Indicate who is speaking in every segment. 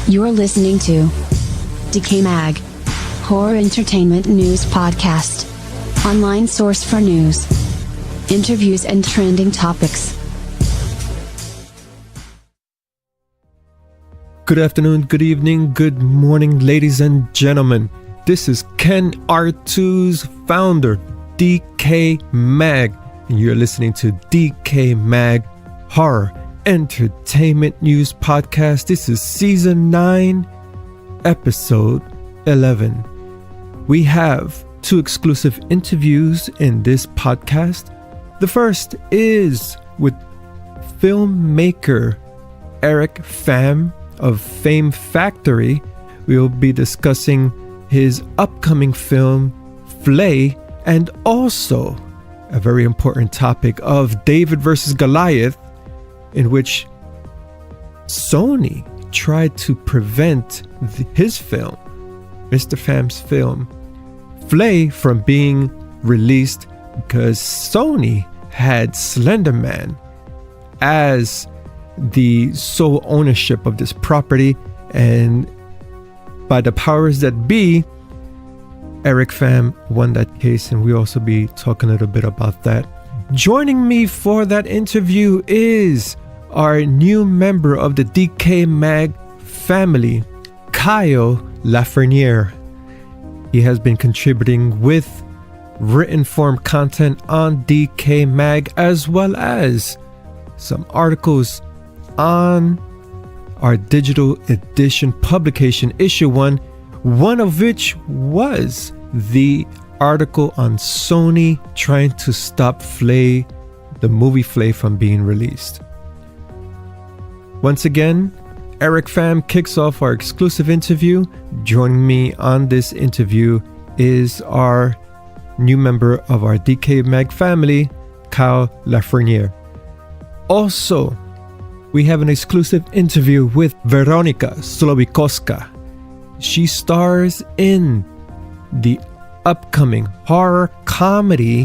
Speaker 1: You're listening to DecayMag, Horror Entertainment News Podcast. Online source for news, interviews and trending topics.
Speaker 2: Good afternoon, good evening, good morning, ladies and gentlemen. This is Ken R2's founder, DecayMag, and you're listening to DecayMag Horror Entertainment News Podcast. This is Season 9, Episode 11. We have 2 exclusive interviews in this podcast. The first is with filmmaker Pham of Phame Factory. We will be discussing his upcoming film, Flay, and also a very important topic of David versus Goliath, in which Sony tried to prevent his film, Mr. Pham's film, Flay, from being released because Sony had Slender Man as the sole ownership of this property, and by the powers that be, Pham won that case, and we'll also be talking a little bit about that. Joining me for that interview is our new member of the DecayMag family, Kyle Lafreniere. He has been contributing with written form content on DecayMag, as well as some articles on our digital edition publication, issue 1, one of which was the article on Sony trying to stop Flay, the movie Flay, from being released. Once again, Pham kicks off our exclusive interview. Joining me on this interview is our new member of our DecayMag family, Kyle Lafreniere. Also, we have an exclusive interview with Veronika Slowikowska. She stars in the upcoming horror comedy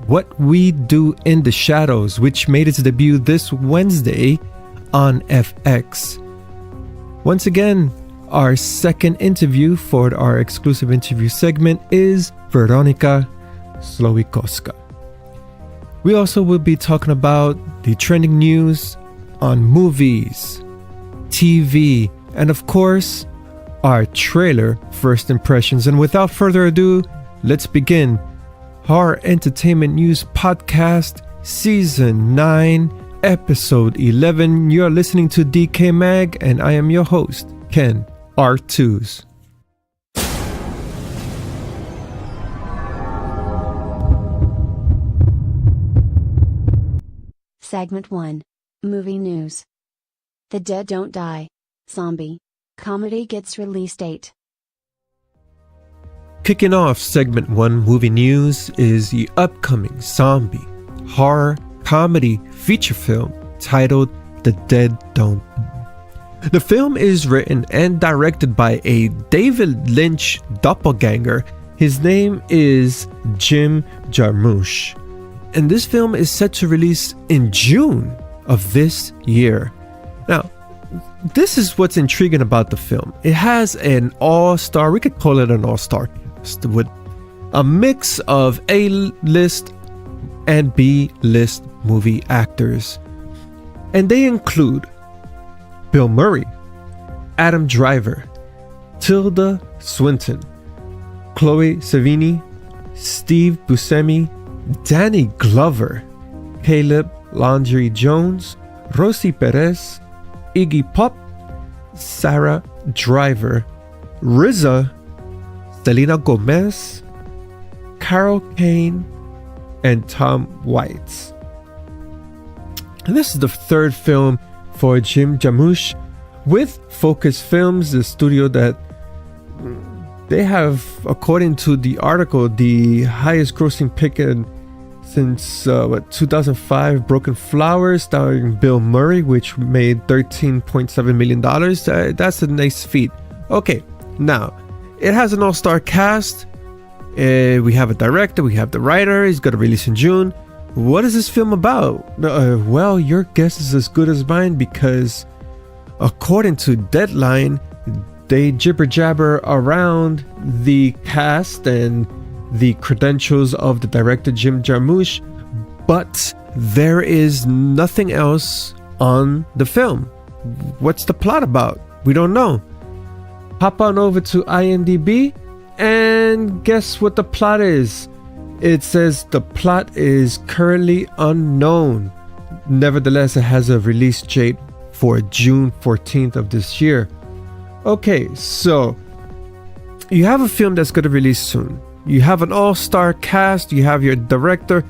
Speaker 2: What We Do in the Shadows, which made its debut this Wednesday on FX. Once again, our second interview for our exclusive interview segment is Veronika Slowikowska. We also will be talking about the trending news on movies, TV, and of course, our trailer first impressions. And without further ado, let's begin Horror Entertainment News Podcast Season 9, Episode 11. You're listening to DecayMag, and I am your host, Ken R2s.
Speaker 1: Segment 1. Movie News. The Dead Don't Die. Zombie comedy gets release date.
Speaker 2: Kicking off Segment 1 movie news is the upcoming zombie horror comedy feature film titled The Dead Don't Die. The film is written and directed by a David Lynch doppelganger. His name is Jim Jarmusch, and this film is set to release in June of this year. Now, this is what's intriguing about the film. It has an all-star, we could call it an all-star cast, with a mix of A-list and B-list movie actors. And they include Bill Murray, Adam Driver, Tilda Swinton, Chloe Sevigny, Steve Buscemi, Danny Glover, Caleb Landry Jones, Rosie Perez, Iggy Pop, Sarah Driver, RZA, Selena Gomez, Carol Kane, and Tom Waits. And this is the third film for Jim Jarmusch with Focus Films, the studio that they have, according to the article, the highest grossing pick since 2005, Broken Flowers, starring Bill Murray, which made $13.7 million. That's a nice feat. Okay, now, it has an all-star cast. We have a director, we have the writer. He's going to release in June. What is this film about? Well, your guess is as good as mine, because according to Deadline, They jibber jabber around the cast and the credentials of the director Jim Jarmusch, but there is nothing else on the film. What's the plot about? We don't know. Hop on over to IMDb and guess what the plot is. It says the plot is currently unknown. Nevertheless, it has a release date for June 14th of this year. Okay, so you have a film that's going to release soon. You have an all-star cast. You have your director.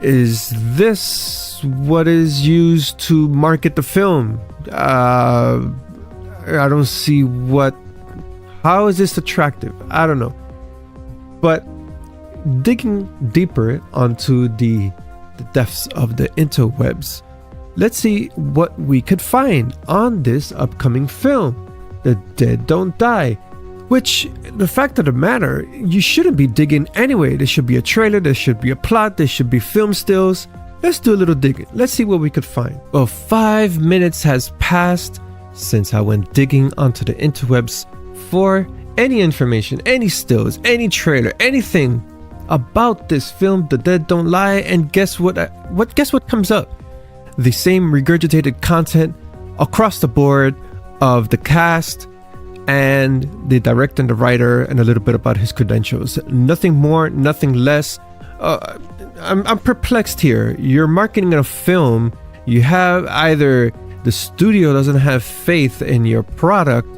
Speaker 2: Is this what is used to market the film? I don't see what... How is this attractive? I don't know. But digging deeper onto the depths of the interwebs, let's see what we could find on this upcoming film, The Dead Don't Die. Which, the fact of the matter, you shouldn't be digging anyway. There should be a trailer, there should be a plot, there should be film stills. Let's do a little digging. Let's see what we could find. Well, 5 minutes has passed since I went digging onto the interwebs for any information, any stills, any trailer, anything about this film, The Dead Don't Lie, and guess what comes up? The same regurgitated content across the board of the cast and the director and the writer, and a little bit about his credentials. Nothing more, nothing less. I'm perplexed here. You're marketing a film. You have either the studio doesn't have faith in your product,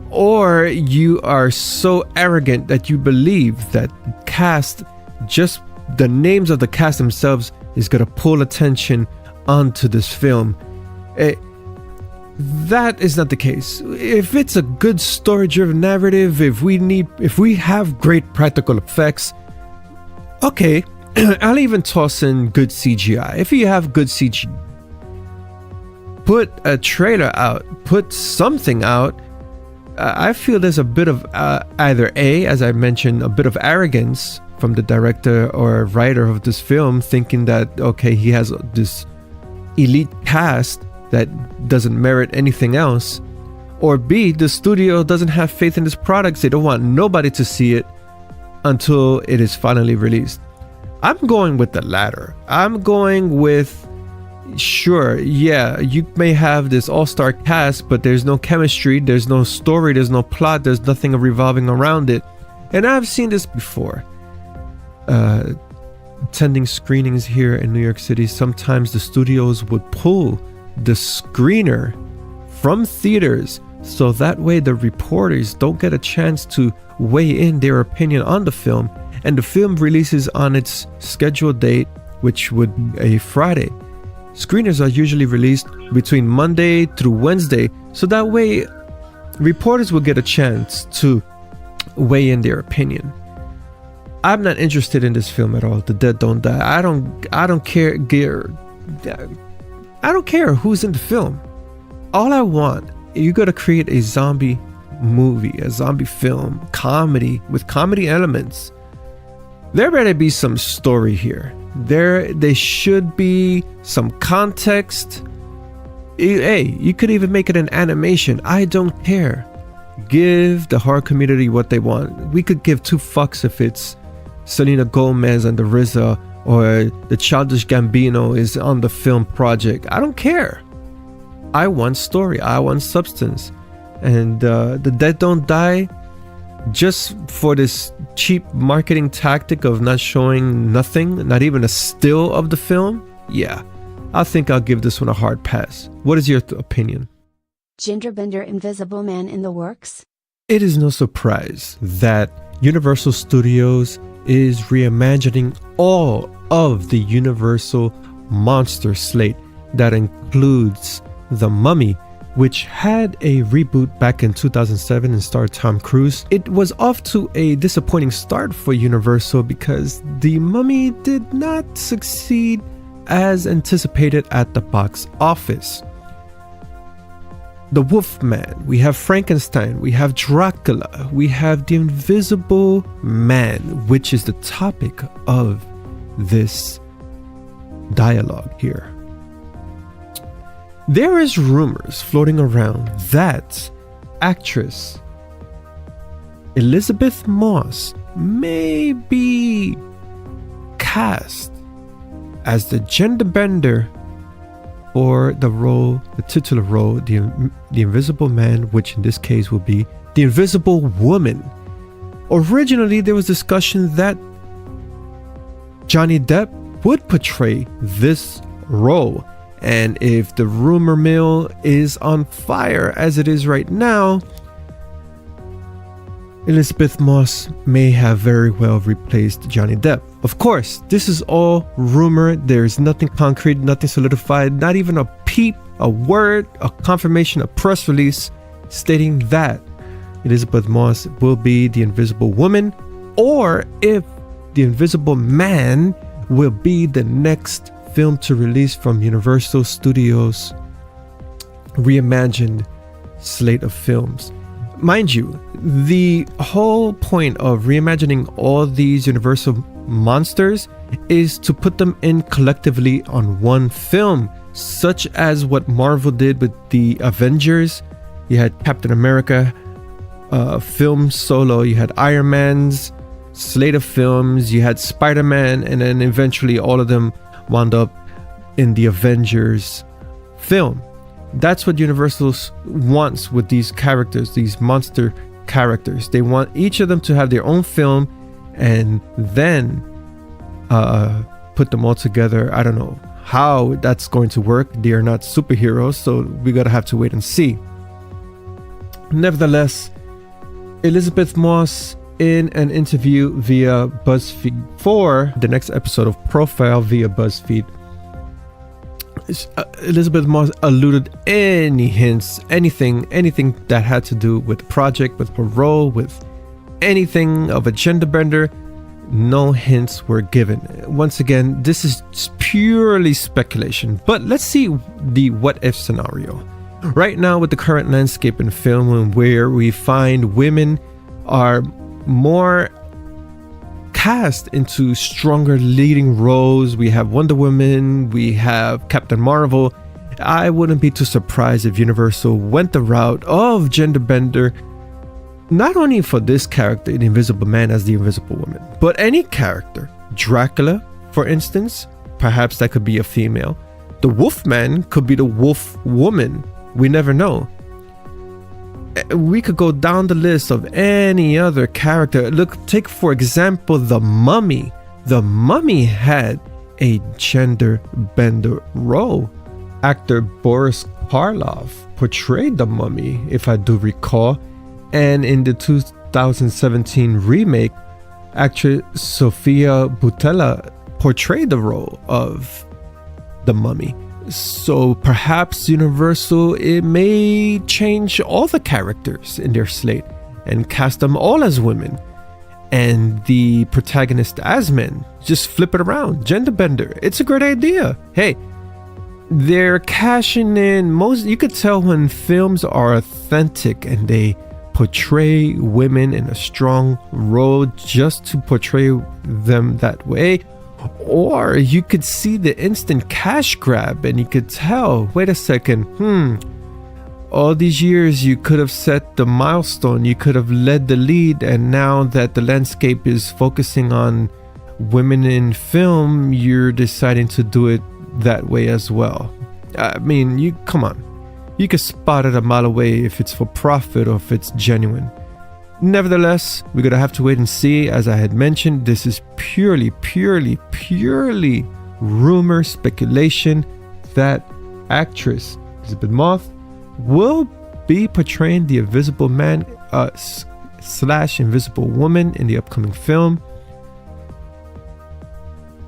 Speaker 2: or you are so arrogant that you believe that cast, just the names of the cast themselves, is going to pull attention onto this film. That is not the case. If it's a good story-driven narrative, if we have great practical effects, okay, I'll even toss in good CGI. If you have good CGI, put a trailer out, put something out. I feel there's a bit of either as I mentioned, a bit of arrogance from the director or writer of this film, thinking that, okay, he has this elite cast that doesn't merit anything else, or B, the studio doesn't have faith in this product. They don't want nobody to see it until it is finally released. I'm going with the latter. I'm going with, sure, yeah, you may have this all-star cast, but there's no chemistry, there's no story, there's no plot, there's nothing revolving around it. And I've seen this before. Attending screenings here in New York City, sometimes the studios would pull the screener from theaters so that way the reporters don't get a chance to weigh in their opinion on the film, and the film releases on its scheduled date, which would be a Friday. Screeners are usually released between Monday through Wednesday, so that way reporters will get a chance to weigh in their opinion. I'm not interested in this film at all. The Dead Don't Die. I don't care. I don't care who's in the film. All I want, you got to create a zombie movie, a zombie film, comedy with comedy elements. There better be some story here. There should be some context. Hey, you could even make it an animation. I don't care. Give the horror community what they want. We could give two fucks if it's Selena Gomez and the RZA, or the Childish Gambino is on the film project. I don't care. I want story. I want substance. And The Dead Don't Die, just for this cheap marketing tactic of not showing nothing, not even a still of the film, yeah, I think I'll give this one a hard pass. What is your opinion?
Speaker 1: Genderbender Invisible Man in the works?
Speaker 2: It is no surprise that Universal Studios is reimagining all of the Universal monster slate that includes The Mummy, which had a reboot back in 2007 and starred Tom Cruise. It was off to a disappointing start for Universal because The Mummy did not succeed as anticipated at the box office. The Wolfman, we have Frankenstein, we have Dracula, we have the Invisible Man, which is the topic of this dialogue here. There is rumors floating around that actress Elizabeth Moss may be cast as the gender bender for the role, the titular role, the Invisible Man, which in this case will be the Invisible Woman. Originally, there was discussion that Johnny Depp would portray this role, and if the rumor mill is on fire as it is right now, Elizabeth Moss may have very well replaced Johnny Depp. Of course, this is all rumor. There's nothing concrete, nothing solidified, not even a peep, a word, a confirmation, a press release stating that Elizabeth Moss will be the Invisible Woman, or if the Invisible Man will be the next film to release from Universal Studios' reimagined slate of films. Mind you, the whole point of reimagining all these Universal monsters is to put them in collectively on one film, such as what Marvel did with the Avengers. You had Captain America film solo, you had Iron Man's slate of films, you had Spider-Man, and then eventually all of them wound up in the Avengers film. That's what Universal wants with these characters, these monster characters. They want each of them to have their own film and then put them all together. I don't know how that's going to work. They are not superheroes, so we gotta have to wait and see. Nevertheless, Elizabeth Moss, in an interview via BuzzFeed for the next episode of Profile via BuzzFeed, Elizabeth Moss alluded any hints, anything that had to do with the project, with her role, with anything of a gender bender. No hints were given. Once again, this is purely speculation, but let's see the what if scenario. Right now, with the current landscape in film, where we find women are more cast into stronger leading roles, we have Wonder Woman, we have Captain Marvel. I wouldn't be too surprised if Universal went the route of gender bender, not only for this character, the Invisible Man, as the Invisible Woman, but any character. Dracula, for instance, perhaps that could be a female. The Wolfman could be the Wolf Woman. We never know. We could go down the list of any other character. Look, take for example the Mummy. The Mummy had a gender bender role. Actor Boris Karloff portrayed the Mummy, if I do recall, and in the 2017 remake, actress Sofia Boutella portrayed the role of the Mummy. So perhaps Universal, it may change all the characters in their slate and cast them all as women and the protagonist as men. Just flip it around, gender bender. It's a great idea. Hey, they're cashing in. You could tell when films are authentic and they portray women in a strong role just to portray them that way. Or you could see the instant cash grab and you could tell, wait a second, all these years you could have set the milestone, you could have led the lead, and now that the landscape is focusing on women in film, you're deciding to do it that way as well. I mean, come on. You can spot it a mile away if it's for profit or if it's genuine. Nevertheless, we're gonna have to wait and see. As I had mentioned, this is purely rumor, speculation that actress Elizabeth Moss will be portraying the Invisible Man / Invisible Woman in the upcoming film.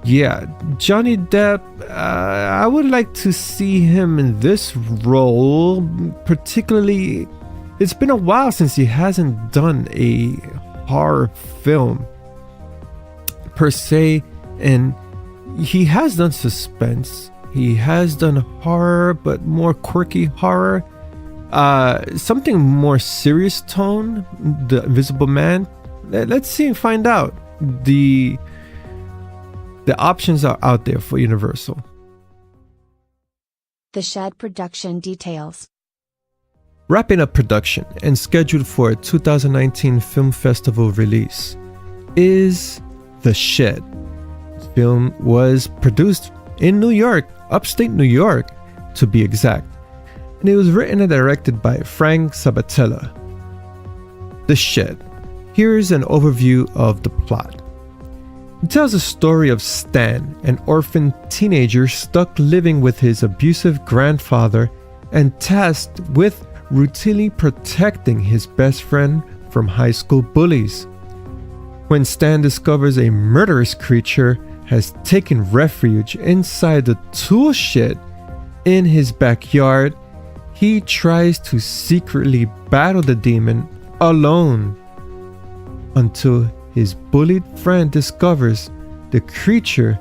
Speaker 2: Yeah, Johnny Depp, I would like to see him in this role, particularly. It's been a while since he hasn't done a horror film per se, and he has done suspense. He has done horror, but more quirky horror. Something more serious tone, The Invisible Man. Let's see and find out. The options are out there for Universal.
Speaker 1: The Shed production details.
Speaker 2: wrapping up production and scheduled for a 2019 film festival release, is The Shed. The film was produced in New York, upstate New York to be exact, and it was written and directed by Frank Sabatella. The Shed. Here's an overview of the plot. It tells the story of Stan, an orphan teenager stuck living with his abusive grandfather and tasked with routinely protecting his best friend from high school bullies. When Stan discovers a murderous creature has taken refuge inside the tool shed in his backyard, he tries to secretly battle the demon alone until his bullied friend discovers the creature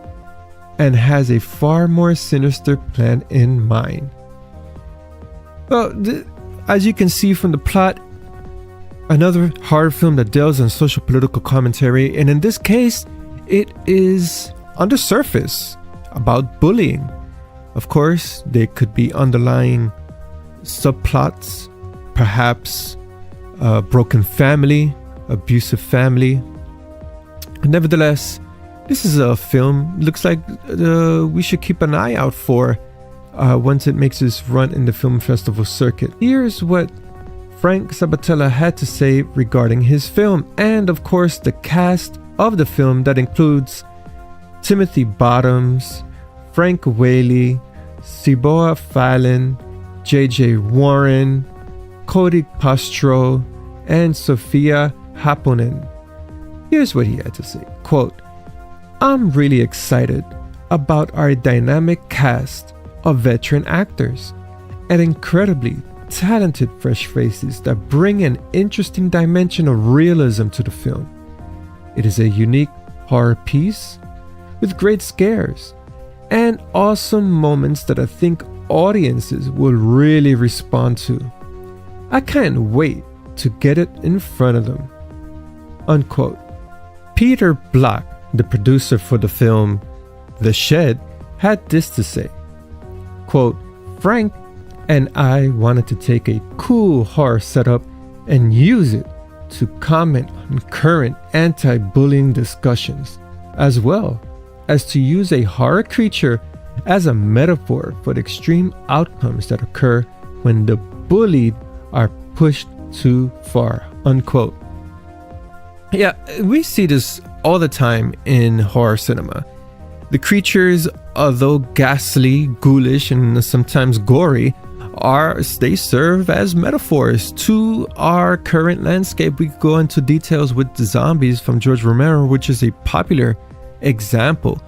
Speaker 2: and has a far more sinister plan in mind. Well, as you can see from the plot, another horror film that delves on social political commentary, and in this case, it is on the surface about bullying. Of course, there could be underlying subplots, perhaps a broken family, abusive family. Nevertheless, this is a film looks like we should keep an eye out for once it makes its run in the film festival circuit. Here's what Frank Sabatella had to say regarding his film, and of course the cast of the film that includes Timothy Bottoms, Frank Whaley, Siboa Fallon, J.J. Warren, Cody Pastro, and Sophia Haponen. Here's what he had to say, quote, "I'm really excited about our dynamic cast of veteran actors and incredibly talented fresh faces that bring an interesting dimension of realism to the film. It is a unique horror piece with great scares and awesome moments that I think audiences will really respond to. I can't wait to get it in front of them." Unquote. Peter Block, the producer for the film The Shed, had this to say, quote, "Frank and I wanted to take a cool horror setup and use it to comment on current anti-bullying discussions, as well as to use a horror creature as a metaphor for the extreme outcomes that occur when the bullied are pushed too far." Unquote. Yeah, we see this all the time in horror cinema. The creatures, although ghastly, ghoulish, and sometimes gory, they serve as metaphors to our current landscape. We go into details with the zombies from George Romero, which is a popular example,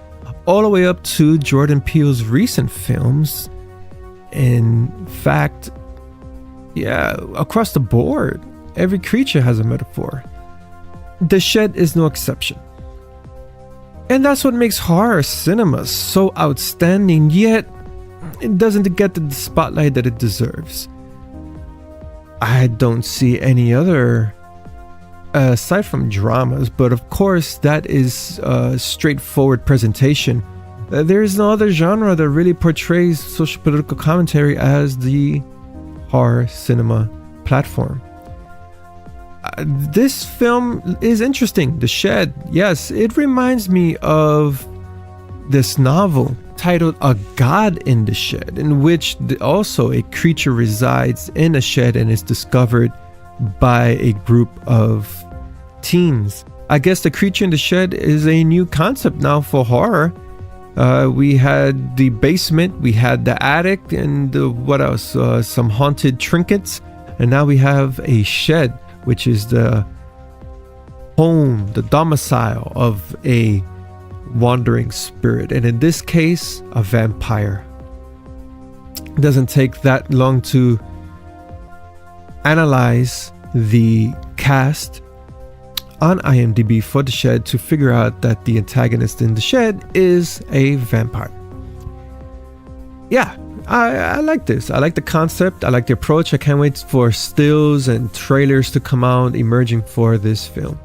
Speaker 2: all the way up to Jordan Peele's recent films. In fact, yeah, across the board, every creature has a metaphor. The Shed is no exception. And that's what makes horror cinema so outstanding, yet it doesn't get the spotlight that it deserves. I don't see any other, aside from dramas, but of course that is a straightforward presentation. There is no other genre that really portrays social political commentary as the horror cinema platform. This film is interesting. The Shed, yes, it reminds me of this novel titled A God in the Shed, in which also a creature resides in a shed and is discovered by a group of teens. I guess the creature in the shed is a new concept now for horror. We had the basement, we had the attic, and what else? Some haunted trinkets, and now we have a shed, which is the home, the domicile of a wandering spirit, and in this case, a vampire. It doesn't take that long to analyze the cast on IMDb for The Shed to figure out that the antagonist in The Shed is a vampire. Yeah, I like this. I like the concept. I like the approach. I can't wait for stills and trailers to come out emerging for this film.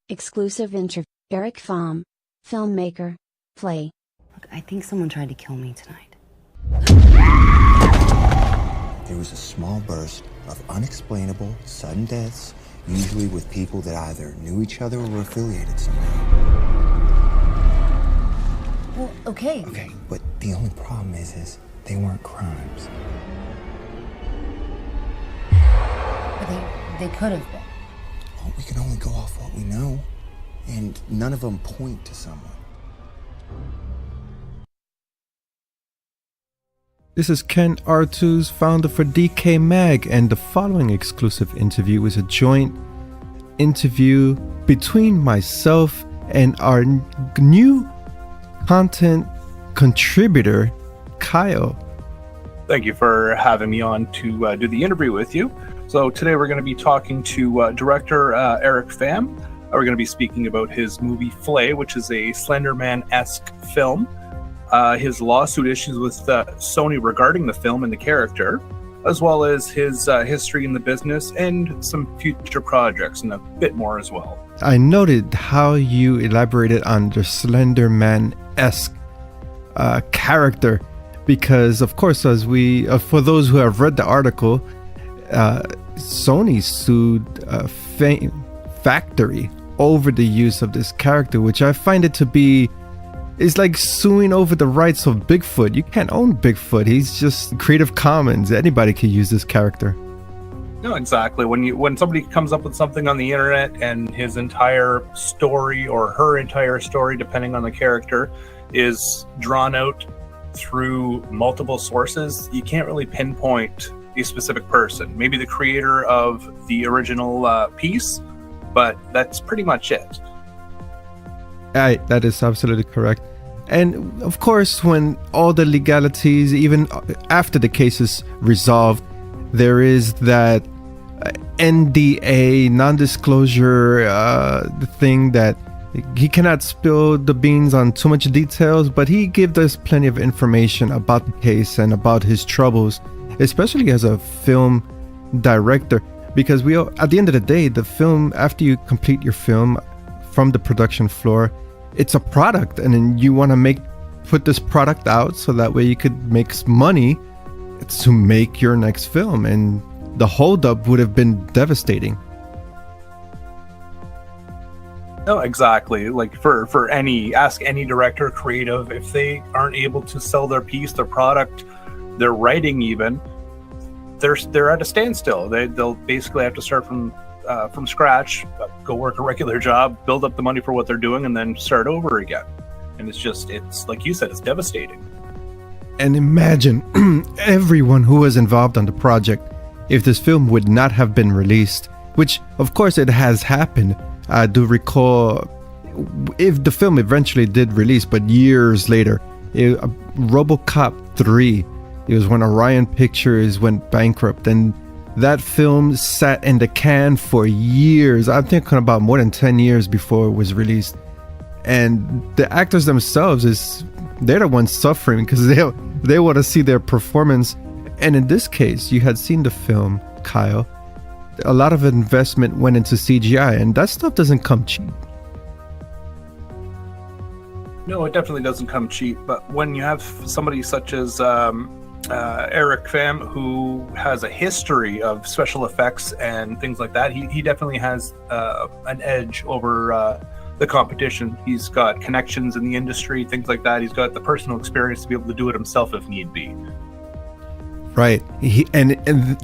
Speaker 1: Exclusive interview. Eric Pham, filmmaker, Flay.
Speaker 3: Look, I think someone tried to kill me tonight.
Speaker 4: There was a small burst of unexplainable, sudden deaths, usually with people that either knew each other or were affiliated somehow.
Speaker 3: Well, okay.
Speaker 4: Okay, but the only problem is they weren't crimes.
Speaker 3: But they could have been.
Speaker 4: Well, we can only go off what we know, and none of them point to someone.
Speaker 2: This is Ken Artuz, founder for DecayMag, and the following exclusive interview is a joint interview between myself and our new content contributor, Kyle.
Speaker 5: Thank you for having me on to do the interview with you. So today we're going to be talking to director Eric Pham. We're going to be speaking about his movie Flay, which is a Slenderman-esque film. His lawsuit issues with Sony regarding the film and the character, as well as his history in the business and some future projects and a bit more as well.
Speaker 2: I noted how you elaborated on the Slenderman-esque character because, of course, as we for those who have read the article, Sony sued Phame Factory over the use of this character, which I find it to be is like suing over the rights of Bigfoot. You can't own Bigfoot. He's just Creative Commons. Anybody can use this character.
Speaker 5: No, exactly. When somebody comes up with something on the internet and his entire story or her entire story, depending on the character, is drawn out through multiple sources, you can't really pinpoint a specific person. Maybe the creator of the original piece, but that's pretty much it.
Speaker 2: That is absolutely correct. And of course, when all the legalities, even after the case is resolved, there is that NDA, non-disclosure thing that he cannot spill the beans on too much details, but he gave us plenty of information about the case and about his troubles, especially as a film director, because at the end of the day, the film, after you complete your film from the production floor, it's a product, and then you want to put this product out so that way you could make money to make your next film, and the holdup would have been devastating.
Speaker 5: No, exactly. Like ask any director, creative, if they aren't able to sell their piece, their product, their writing, even, they're at a standstill. They'll basically have to start from scratch, go work a regular job, build up the money for what they're doing, and then start over again. And it's like you said, it's devastating.
Speaker 2: And imagine everyone who was involved on the project if this film would not have been released, which of course it has happened. I do recall if the film eventually did release, but years later, RoboCop 3, it was when Orion Pictures went bankrupt, and that film sat in the can for years. I'm thinking about more than 10 years before it was released. And the actors themselves, they're the ones suffering because they want to see their performance. And in this case, you had seen the film, Kyle. A lot of investment went into CGI, and that stuff doesn't come cheap.
Speaker 5: No, it definitely doesn't come cheap. But when you have somebody such as Eric Pham, who has a history of special effects and things like that, he definitely has an edge over the competition. He's got connections in the industry, things like that. He's got the personal experience to be able to do it himself if need be.
Speaker 2: Right. And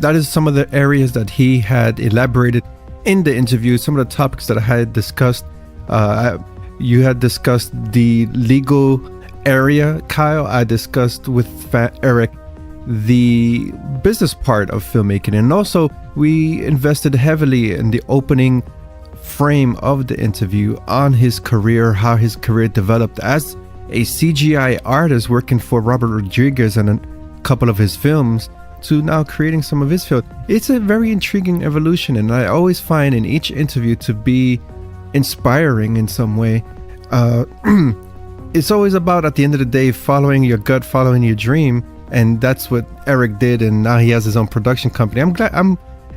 Speaker 2: that is some of the areas that he had elaborated in the interview, some of the topics that I had discussed. You had discussed the legal area, Kyle. I discussed with Eric the business part of filmmaking, and also we invested heavily in the opening frame of the interview on his career, how his career developed as a CGI artist working for Robert Rodriguez and a couple of his films, to now creating some of his film. It's a very intriguing evolution, and I always find in each interview to be inspiring in some way. It's always about, at the end of the day, following your gut, following your dream, and that's what Eric did, and now he has his own production company.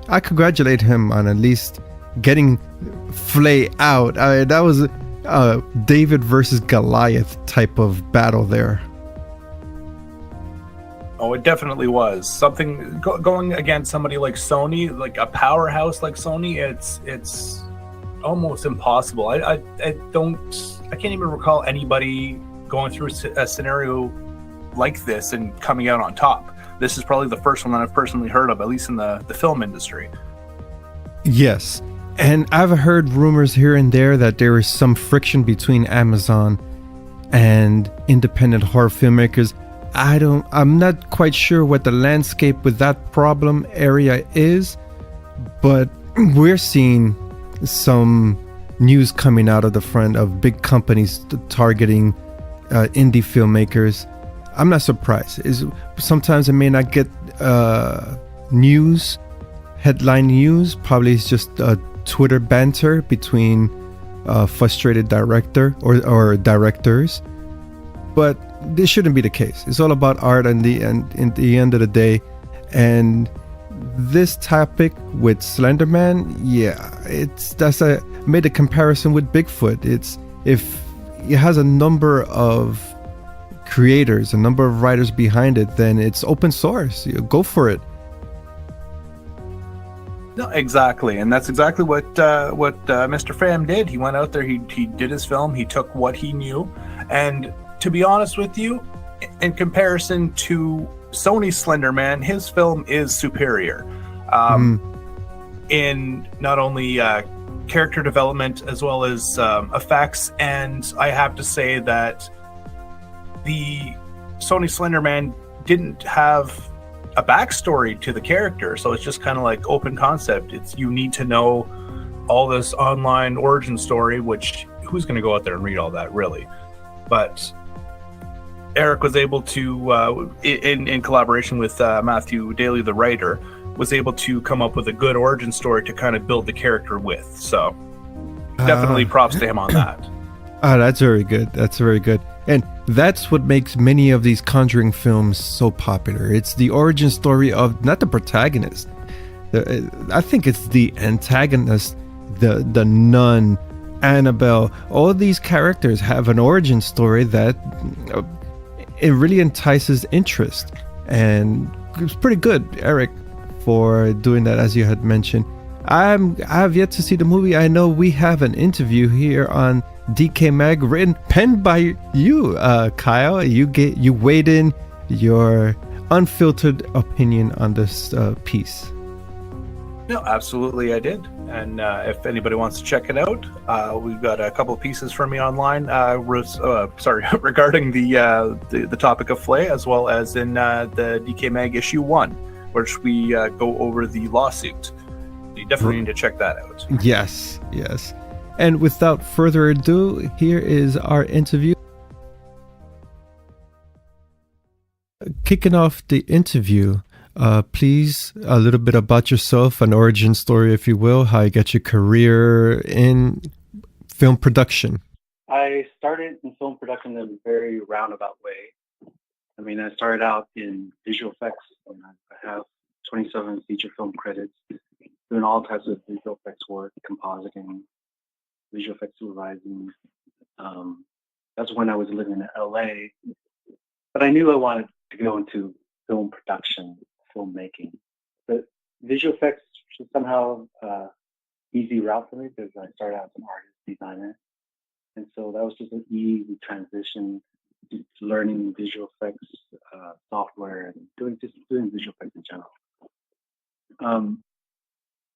Speaker 2: I congratulate him on at least getting Flay out. That was David versus Goliath type of battle there.
Speaker 5: Oh, it definitely was something going against somebody like Sony, like a powerhouse like Sony. It's almost impossible. I can't even recall anybody going through a scenario like this and coming out on top. This is probably the first one that I've personally heard of, at least in the film industry.
Speaker 2: Yes, and I've heard rumors here and there that there is some friction between Amazon and independent horror filmmakers. I'm not quite sure what the landscape with that problem area is, but we're seeing some news coming out of the front of big companies targeting indie filmmakers. I'm not surprised. Sometimes it may not get headline news. Probably it's just Twitter banter between frustrated director or directors. But this shouldn't be the case. It's all about art in the end of the day. And this topic with Slenderman, made a comparison with Bigfoot. If it has a number of creators, a number of writers behind it, then it's open source. Go for it.
Speaker 5: No, exactly, and that's exactly what Mr. Pham did. He went out there, he did his film, he took what he knew, and to be honest with you, in comparison to Sony's Slenderman, his film is superior in not only character development as well as effects. And I have to say that the Sony Slenderman didn't have a backstory to the character, so it's just kind of like open concept. You need to know all this online origin story, which who's going to go out there and read all that, really? But Eric was able to, in collaboration with Matthew Daly, the writer, was able to come up with a good origin story to kind of build the character with. So definitely props to him on that.
Speaker 2: That's very good. That's very good. And that's what makes many of these Conjuring films so popular. It's the origin story of not the protagonist. I think it's the antagonist, the nun, Annabelle. All these characters have an origin story that it really entices interest. And it was pretty good, Eric, for doing that, as you had mentioned. I have yet to see the movie. I know we have an interview here on DecayMag penned by you, Kyle. You weighed in your unfiltered opinion on this piece.
Speaker 5: No, absolutely, I did. And if anybody wants to check it out, we've got a couple of pieces from me online. Regarding the topic of Flay, as well as in the DecayMag issue 1, which we go over the lawsuit. You definitely need to check that out.
Speaker 2: Yes. And without further ado, here is our interview. Kicking off the interview, please, a little bit about yourself, an origin story, if you will, how you got your career in film production.
Speaker 6: I started in film production in a very roundabout way. I mean, I started out in visual effects, and I have 27 feature film credits, doing all types of visual effects work, compositing, visual effects supervising. That's when I was living in LA. But I knew I wanted to go into film production, filmmaking. But visual effects was somehow easy route for me because I started out as an artist, designer. And so that was just an easy transition to learning visual effects software and doing visual effects in general.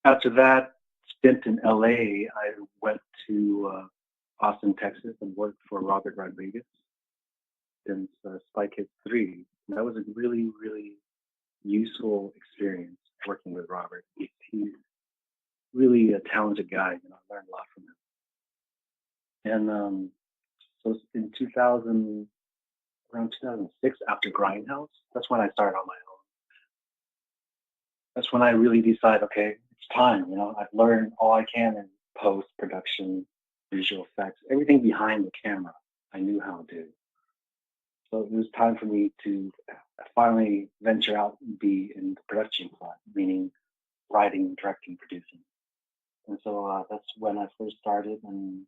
Speaker 6: After that stint in LA, I went to Austin, Texas, and worked for Robert Rodriguez since Spy Kids 3. And that was a really, really useful experience working with Robert. He's really a talented guy, and I learned a lot from him. And so in around 2006, after Grindhouse, that's when I started on my own. That's when I really decided, okay, it's time. I've learned all I can in post-production, visual effects, everything behind the camera I knew how to do. So it was time for me to finally venture out and be in the production side, meaning writing, directing, producing. And so that's when I first started. And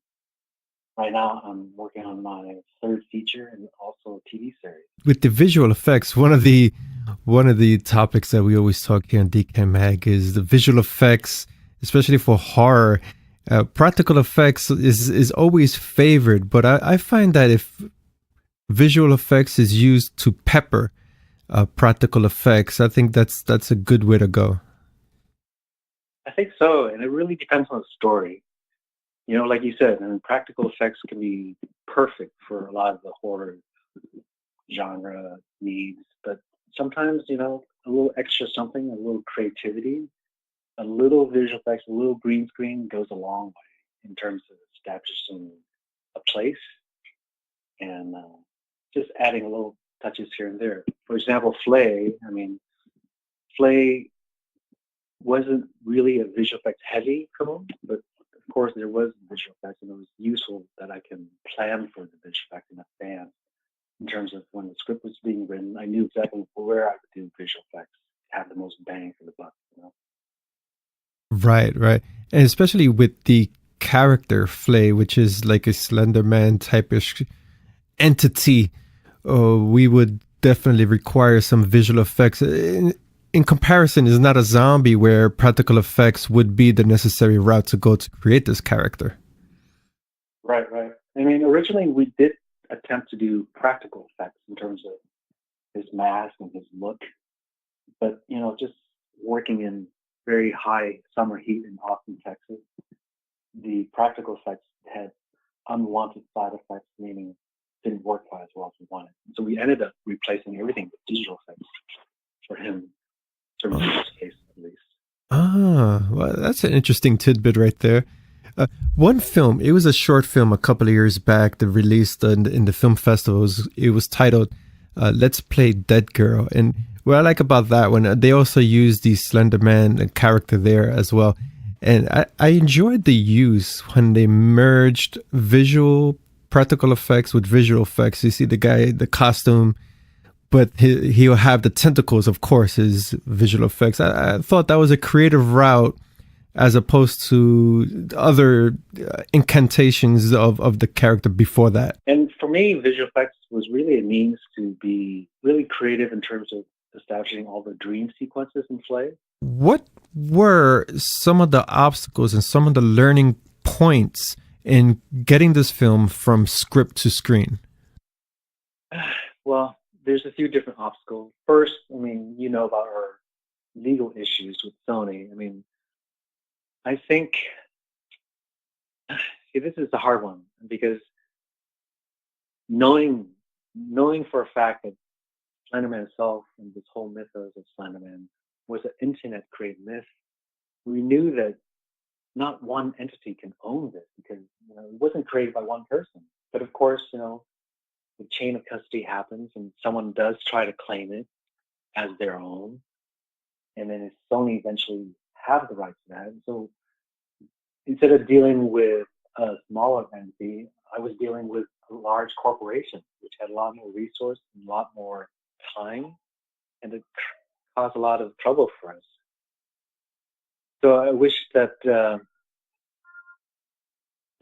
Speaker 6: right now I'm working on my third feature and also a TV series.
Speaker 2: With the visual effects, one of the topics that we always talk here on DK Mag is the visual effects, especially for horror. Practical effects is always favored, but I find that if visual effects is used to pepper practical effects, I think that's a good way to go.
Speaker 6: I think so, and it really depends on the story. You know, like you said, I mean, practical effects can be perfect for a lot of the horror genre needs, but sometimes, you know, a little extra something, a little creativity, a little visual effects, a little green screen goes a long way in terms of establishing a place and just adding a little touches here and there. For example, Flay, I mean, Flay wasn't really a visual effects heavy film, but of course there was visual effects, and it was useful that I can plan for the visual effects in advance. In terms of when the script was being written, I knew exactly where I would do visual effects, have the most bang for the buck, you know?
Speaker 2: Right, right. And especially with the character Flay, which is like a Slender Man type-ish entity, we would definitely require some visual effects. In comparison, is not a zombie where practical effects would be the necessary route to go to create this character.
Speaker 6: Right, right. I mean, originally we did attempt to do practical effects in terms of his mask and his look, but you know, just working in very high summer heat in Austin, Texas, the practical effects had unwanted side effects, meaning didn't work quite as well as we wanted. So we ended up replacing everything with digital effects for him, certainly in this case at least.
Speaker 2: Ah, well, that's an interesting tidbit right there. One film, it was a short film a couple of years back that released in the film festivals. It was titled Let's Play Dead Girl. And what I like about that one, they also used the Slender Man character there as well. And I enjoyed the use when they merged visual practical effects with visual effects. You see the guy, the costume, but he'll have the tentacles, of course, is visual effects. I thought that was a creative route as opposed to other incantations of the character before that.
Speaker 6: And for me, visual effects was really a means to be really creative in terms of establishing all the dream sequences in Flay.
Speaker 2: What were some of the obstacles and some of the learning points in getting this film from script to screen?
Speaker 6: Well, there's a few different obstacles. First, I mean, you know about our legal issues with Sony. I mean, I think this is a hard one because knowing for a fact that Slenderman itself and this whole mythos of Slenderman was an internet created myth, we knew that not one entity can own this because it wasn't created by one person. But of course, the chain of custody happens and someone does try to claim it as their own. And then Sony eventually have the rights to that. And so instead of dealing with a smaller entity, I was dealing with a large corporation, which had a lot more resources and a lot more time, and it caused a lot of trouble for us. So I wish that, I'm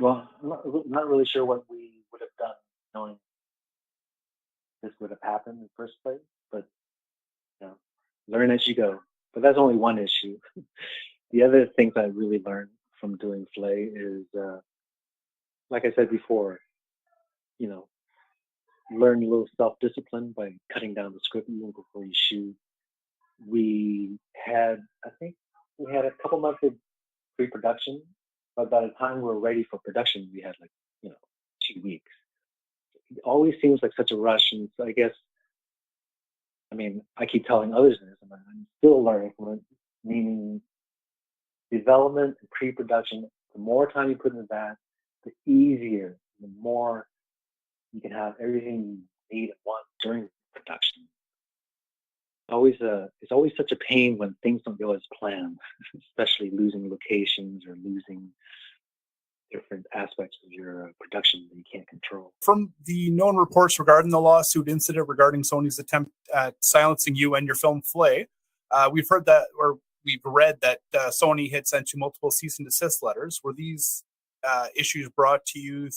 Speaker 6: not really sure what we would have done knowing this would have happened in the first place, but learn as you go. But that's only one issue. The other things I really learned from doing Flay is, like I said before, learn a little self-discipline by cutting down the script even before you shoot. I think we had a couple months of pre-production, but by the time we were ready for production, we had 2 weeks. It always seems like such a rush, and so I guess, I keep telling others this, and I'm still learning from it, meaning development and pre-production, the more time you put into that, the easier, the more you can have everything you need and want during production. It's always such a pain when things don't go as planned, especially losing locations or losing different aspects of your production that you can't control.
Speaker 5: From the known reports regarding the lawsuit incident regarding Sony's attempt at silencing you and your film Flay, we've heard that, or we've read that Sony had sent you multiple cease and desist letters. Were these issues brought to you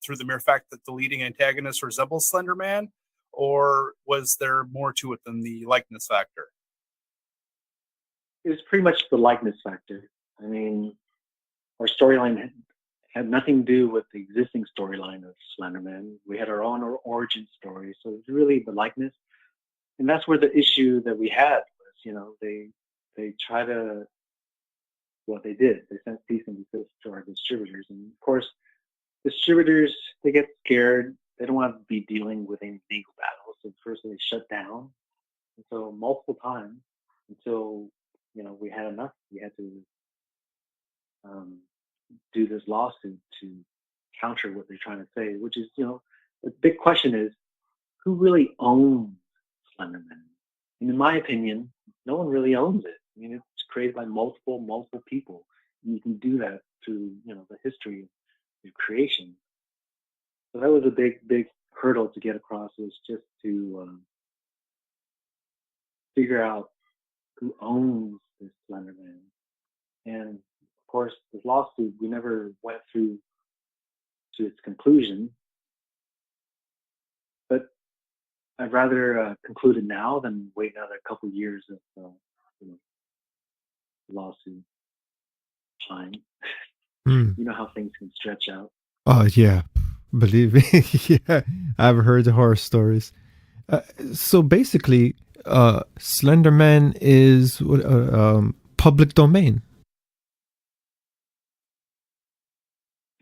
Speaker 5: through the mere fact that the leading antagonist resembles Slender Man, or was there more to it than the likeness factor?
Speaker 6: It was pretty much the likeness factor. I mean, our storyline had nothing to do with the existing storyline of Slenderman. We had our own origin story, so it's really the likeness, and that's where the issue that we had was, you know, they try to, well, they did. They sent cease and desist to our distributors, and of course, distributors, they get scared. They don't want to be dealing with any legal battles, so first they shut down, and so multiple times until, you know, we had enough. We had to do this lawsuit to counter what they're trying to say, which is, you know, the big question is, who really owns Slenderman? And in my opinion, no one really owns it. I mean, it's created by multiple people. And you can do that through, you know, the history of creation. So that was a big hurdle to get across, was just to figure out who owns this Slenderman. And of course, this lawsuit, we never went through to its conclusion. But I'd rather conclude it now than wait another couple of years of you know, lawsuit time. You know how things can stretch out.
Speaker 2: Oh yeah, believe me. Yeah, I've heard horror stories. So basically, Slenderman is public domain.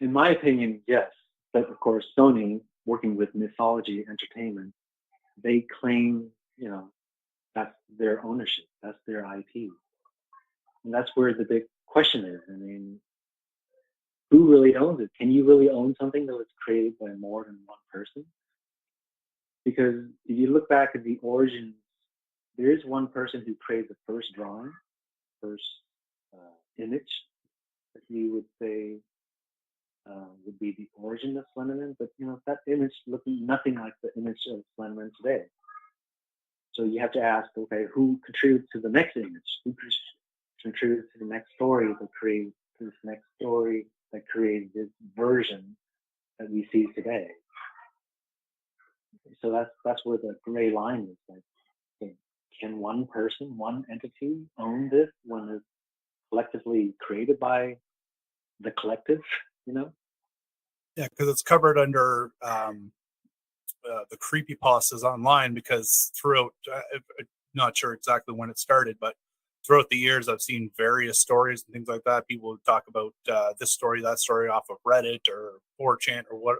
Speaker 6: In my opinion, yes. But of course, Sony, working with Mythology Entertainment, they claim, you know, that's their ownership, that's their IP. And that's where the big question is. I mean, who really owns it? Can you really own something that was created by more than one person? Because if you look back at the origins, there is one person who created the first drawing, first image, that you would say would be the origin of Slenderman. But, you know, that image looked nothing like the image of Slenderman today. So you have to ask, okay, who contributed to the next image? Who contributed to the next story that created this next story that created this version that we see today? So that's where the gray line is. Like, can one person, one entity own this when it's collectively created by the collective, you know?
Speaker 5: Yeah, because it's covered under the creepypastas online, because throughout, I'm not sure exactly when it started, but throughout the years, I've seen various stories and things like that. People talk about this story, that story off of Reddit or 4chan or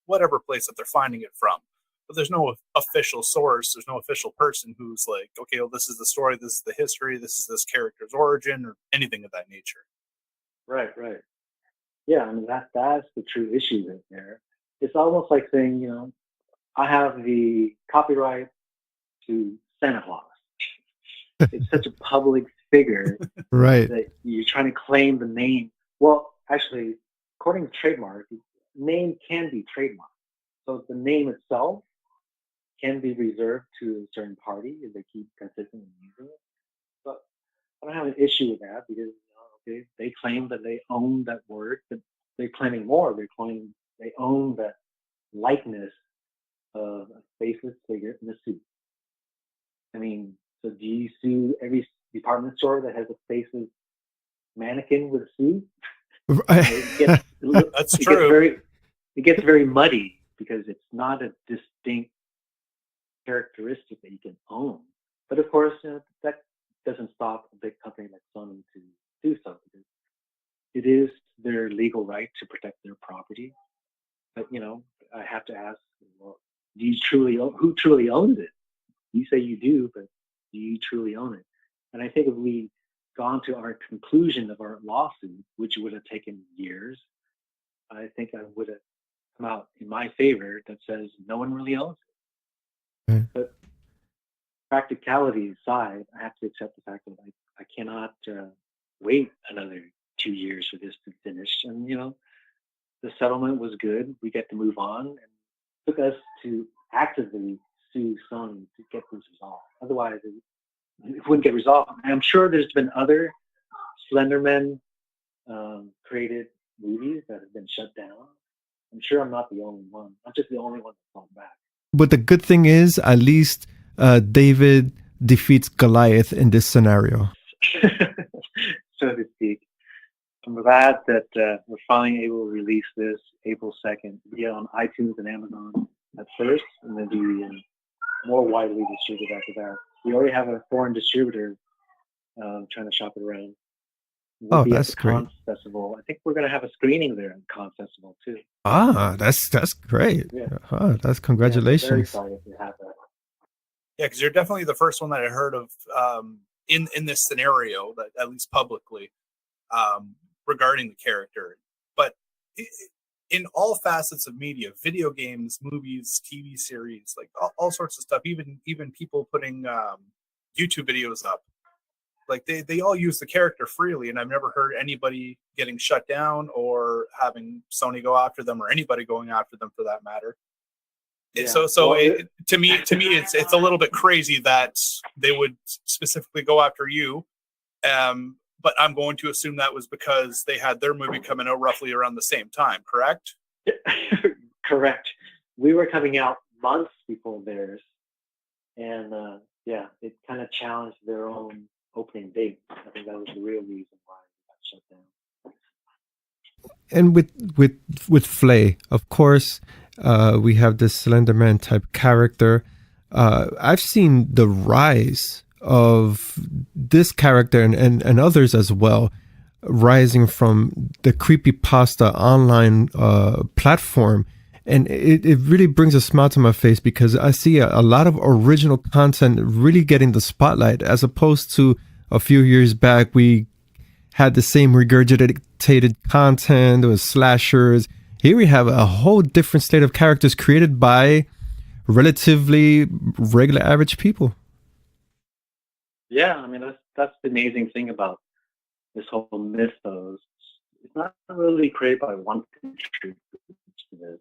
Speaker 5: whatever place that they're finding it from. But there's no official source. There's no official person who's like, okay, well, this is the story, this is the history, this is this character's origin, or anything of that nature.
Speaker 6: Right. Yeah, I mean, that's the true issue right there. It's almost like saying, you know, I have the copyright to Santa Claus. It's such a public figure,
Speaker 2: right,
Speaker 6: that you're trying to claim the name. Well, actually, according to trademark, name can be trademarked. So the name itself can be reserved to a certain party if they keep consistently using it. But I don't have an issue with that, because, you know, okay, they claim that they own that word, but they're claiming more. They're claiming they own that likeness of a faceless figure in a suit. I mean, so do you sue every department store that has a faceless mannequin with a suit?
Speaker 5: That's true.
Speaker 6: It gets very muddy, because it's not a distinct characteristic that you can own. But of course, you know, that doesn't stop a big company like Sony to do so, because it is their legal right to protect their property. But, you know, I have to ask, well, who truly owns it? You say you do, but do you truly own it? And I think if we gone to our conclusion of our lawsuit, which would have taken years, I think I would have come out in my favor that says no one really owns it.
Speaker 2: Mm.
Speaker 6: But practicality aside, I have to accept the fact that I cannot wait another 2 years for this to finish. And, you know, the settlement was good. We get to move on, and it took us to actively sue Sony to get this resolved. Otherwise, it wouldn't get resolved. And I'm sure there's been other Slenderman created movies that have been shut down. I'm sure I'm not the only one. I'm just the only one that's gone back.
Speaker 2: But the good thing is, at least David defeats Goliath in this scenario.
Speaker 6: So to speak. I'm glad that we're finally able to release this April 2nd, on iTunes and Amazon at first, and then be more widely distributed after that. We already have a foreign distributor trying to shop it around. We'll be
Speaker 2: that's
Speaker 6: at the
Speaker 2: great.
Speaker 6: Cannes Festival. I think we're going to have a screening there at the Cannes Festival too.
Speaker 2: That's great.
Speaker 6: Yeah.
Speaker 2: That's congratulations.
Speaker 6: Very excited to have that.
Speaker 5: Yeah, because you're definitely the first one that I heard of in this scenario, that at least publicly, regarding the character. But in all facets of media, video games, movies, TV series, like all sorts of stuff, even people putting YouTube videos up, like they all use the character freely, and I've never heard anybody getting shut down or having Sony go after them, or anybody going after them for that matter. Yeah. To me, it's a little bit crazy that they would specifically go after you. But I'm going to assume that was because they had their movie coming out roughly around the same time, correct?
Speaker 6: Correct. We were coming out months before theirs, and it kind of challenged their own opening date. I think that was the real reason why it got shut down.
Speaker 2: And with Flay, of course, we have this Slender Man type character. I've seen the rise of this character and others as well, rising from the creepypasta online platform. And it really brings a smile to my face, because I see a lot of original content really getting the spotlight, as opposed to a few years back, we had the same regurgitated content with slashers. Here we have a whole different slate of characters created by relatively regular average people.
Speaker 6: Yeah, I mean, that's the amazing thing about this whole mythos. It's not really created by one contributor to this.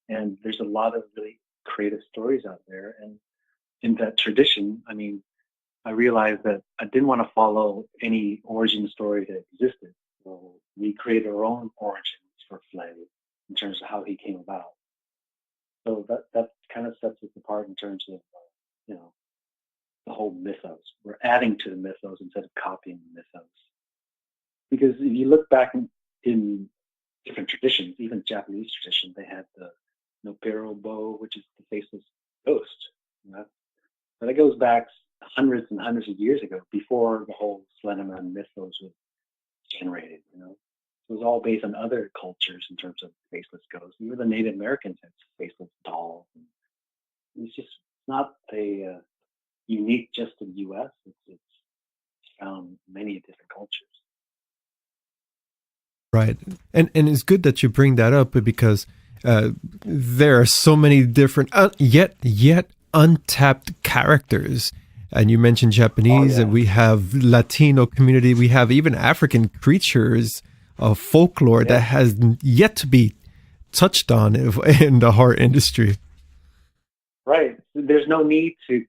Speaker 6: And there's a lot of really creative stories out there. And in that tradition, I mean, I realized that I didn't want to follow any origin story that existed. So we created our own origins for Flay in terms of how he came about. So that kind of sets us apart in terms of, the whole mythos. We're adding to the mythos instead of copying the mythos. Because if you look back in different traditions, even Japanese tradition, they had the Nopero Bo, which is the faceless ghost. But it goes back hundreds and hundreds of years ago, before the whole Slenderman mythos was generated. It was all based on other cultures in terms of faceless ghosts. Even the Native Americans had faceless dolls. It's just not a unique just to the U.S. It's found in many different cultures.
Speaker 2: Right. And it's good that you bring that up, because there are so many different, yet untapped characters. And you mentioned Japanese, and we have Latino community, we have even African creatures of folklore that has yet to be touched on in the horror industry.
Speaker 6: Right. There's no need to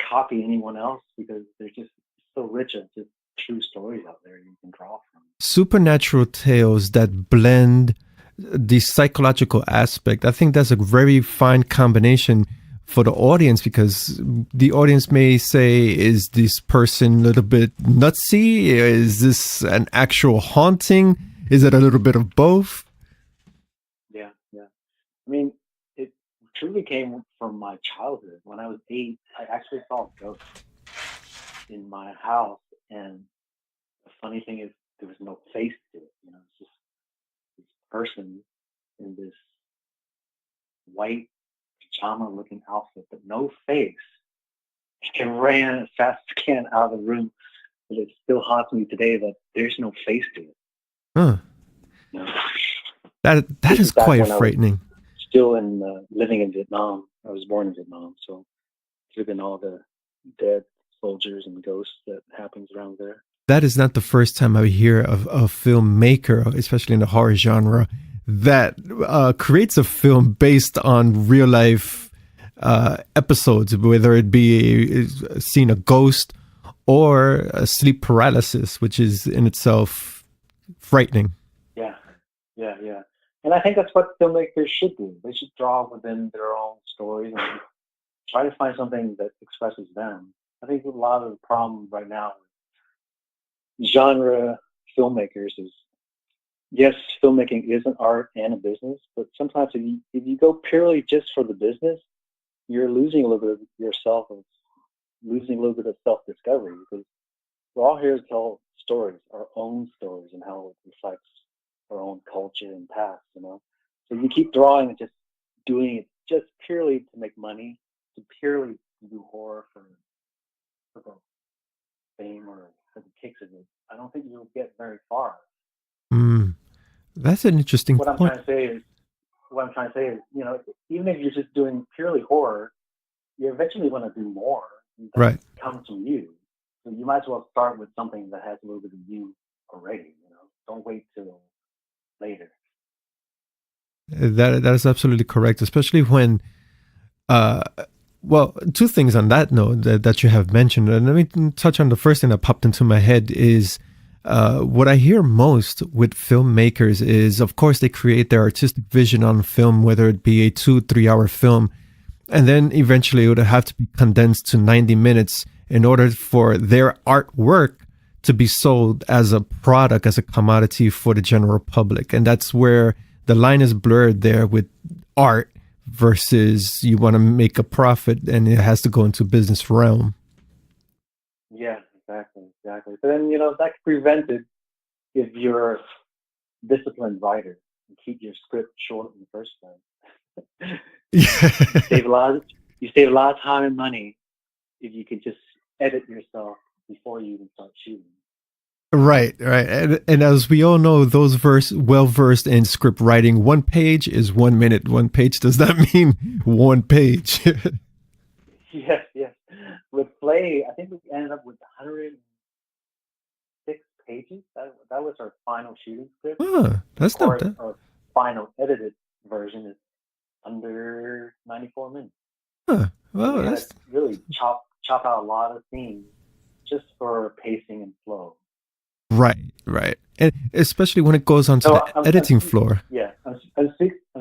Speaker 6: copy anyone else, because they're just so rich of just true stories out there you can draw from.
Speaker 2: Supernatural tales that blend the psychological aspect. I think that's a very fine combination for the audience, because the audience may say, is this person a little bit nutsy? Is this an actual haunting? Is it a little bit of both?
Speaker 6: Yeah. I mean, it truly came from my childhood. When I was 8, I actually saw a ghost in my house. And the funny thing is, there was no face to it. It's just this person in this white pajama-looking outfit, but no face. And ran as fast as I can out of the room. But it still haunts me today that there's no face to it.
Speaker 2: Huh. That is quite frightening.
Speaker 6: Still living in Vietnam. I was born in Vietnam, so given all the dead soldiers and ghosts that happens around there.
Speaker 2: That is not the first time I hear of a filmmaker, especially in the horror genre, that creates a film based on real life episodes, whether it be seeing a ghost or sleep paralysis, which is in itself frightening.
Speaker 6: Yeah, yeah. And I think that's what filmmakers should do. They should draw within their own stories and try to find something that expresses them. I think a lot of the problem right now with genre filmmakers is, yes, filmmaking is an art and a business, but sometimes if you go purely just for the business, you're losing a little bit of yourself, and losing a little bit of self-discovery, because we're all here to tell stories, our own stories, and how it reflects our own culture and past, So you keep drawing and just doing it just purely to make money, to purely do horror for the fame or for the kicks of it. I don't think you'll get very far.
Speaker 2: That's an interesting
Speaker 6: What I'm
Speaker 2: point.
Speaker 6: trying to say is, even if you're just doing purely horror, you're eventually going to do more. That
Speaker 2: Right.
Speaker 6: comes from you. So you might as well start with something that has a little bit of you already. Don't wait till later.
Speaker 2: That is absolutely correct, especially when, well, two things on that note that you have mentioned. And let me touch on the first thing that popped into my head is what I hear most with filmmakers is, of course, they create their artistic vision on film, whether it be a 2-3 hour film, and then eventually it would have to be condensed to 90 minutes in order for their artwork to be sold as a product, as a commodity for the general public. And that's where the line is blurred there with art versus you want to make a profit and it has to go into business realm.
Speaker 6: Yeah, exactly. But then, that could prevent it if you're a disciplined writer and keep your script short in the first place. You save a lot of time and money if you could just edit yourself before you even start shooting.
Speaker 2: Right. And as we all know, those well-versed in script writing, 1 page is 1 minute. 1 page does not mean 1 page.
Speaker 6: Yes. With Flay, I think we ended up with 106 pages. That was our final shooting script.
Speaker 2: That's not bad.
Speaker 6: Our final edited version is under 94 minutes.
Speaker 2: Well,
Speaker 6: we
Speaker 2: that's
Speaker 6: had to really chop out a lot of scenes just for pacing and flow.
Speaker 2: right. And especially when it goes onto the editing floor.
Speaker 6: Yeah, I'm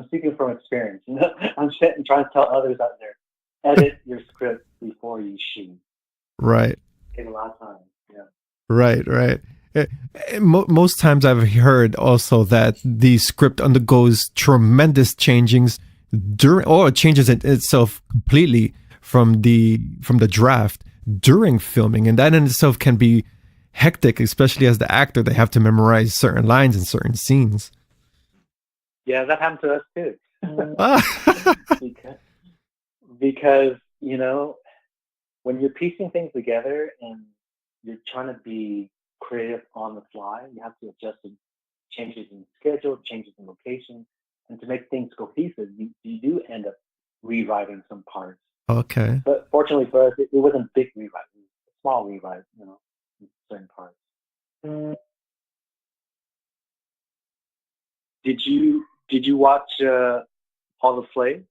Speaker 6: speaking from experience. I'm sitting trying to tell others out there, edit your script before you shoot.
Speaker 2: Right.
Speaker 6: Take a lot of time. Yeah.
Speaker 2: Right. Most times I've heard also that the script undergoes tremendous changings or changes itself completely from the draft during filming, and that in itself can be hectic, especially as the actor. They have to memorize certain lines in certain scenes.
Speaker 6: Yeah, that happened to us too. because when you're piecing things together and you're trying to be creative on the fly, you have to adjust to changes in schedule, changes in location, and to make things cohesive, you do end up rewriting some parts.
Speaker 2: Okay.
Speaker 6: But fortunately for us, it wasn't big rewrite. It was a small rewrite, in certain parts. Did you watch all the Flay?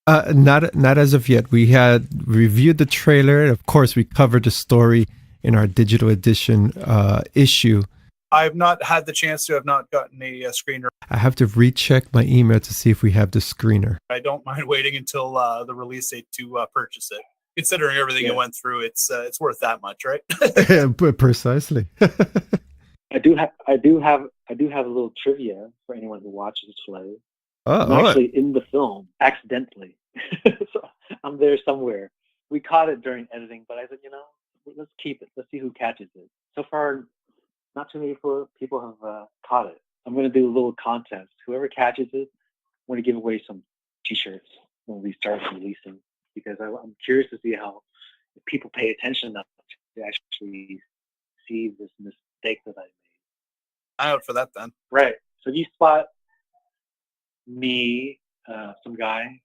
Speaker 2: Not as of yet. We had reviewed the trailer. Of course, we covered the story in our digital edition issue.
Speaker 5: I've not had the chance to. Have not gotten a screener.
Speaker 2: I have to recheck my email to see if we have the screener.
Speaker 5: I don't mind waiting until the release date to purchase it. Considering everything it went through, it's worth that much, right?
Speaker 2: Precisely.
Speaker 6: I do have a little trivia for anyone who watches Flay. I'm actually in the film accidentally, so I'm there somewhere. We caught it during editing, but I said, let's keep it. Let's see who catches it. So far, not too many people have caught it. I'm going to do a little contest. Whoever catches it, I'm going to give away some T-shirts when we start releasing, because I'm curious to see how people pay attention enough to actually see this mistake that I made.
Speaker 5: Out for that then.
Speaker 6: Right. So if you spot me, some guy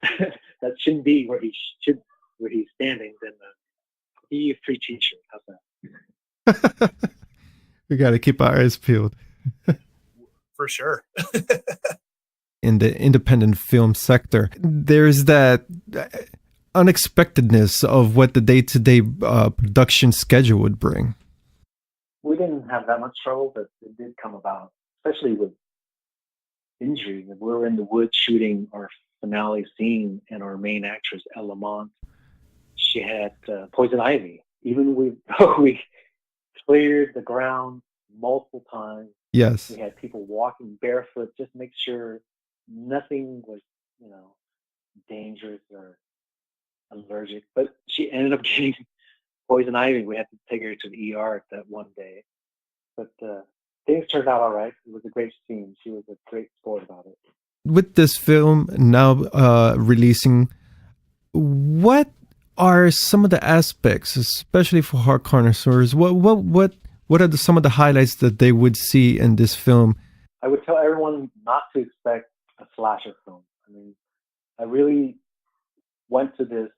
Speaker 6: that shouldn't be where he's standing, then give you a free T-shirt. How's that?
Speaker 2: We got to keep our eyes peeled.
Speaker 5: For sure.
Speaker 2: In the independent film sector, there's that unexpectedness of what the day-to-day production schedule would bring?
Speaker 6: We didn't have that much trouble, but it did come about, especially with injuries. We were in the woods shooting our finale scene, and our main actress, Ella Mont, she had poison ivy. Even we we cleared the ground multiple times.
Speaker 2: Yes.
Speaker 6: We had people walking barefoot, just make sure nothing was, dangerous or allergic. But she ended up getting poison ivy. We had to take her to the ER that one day. But things turned out all right. It was a great scene. She was a great sport about it.
Speaker 2: With this film now releasing, what are some of the aspects, especially for hard connoisseurs? What are some of the highlights that they would see in this film?
Speaker 6: I would tell everyone not to expect a slasher film. I mean, I really went to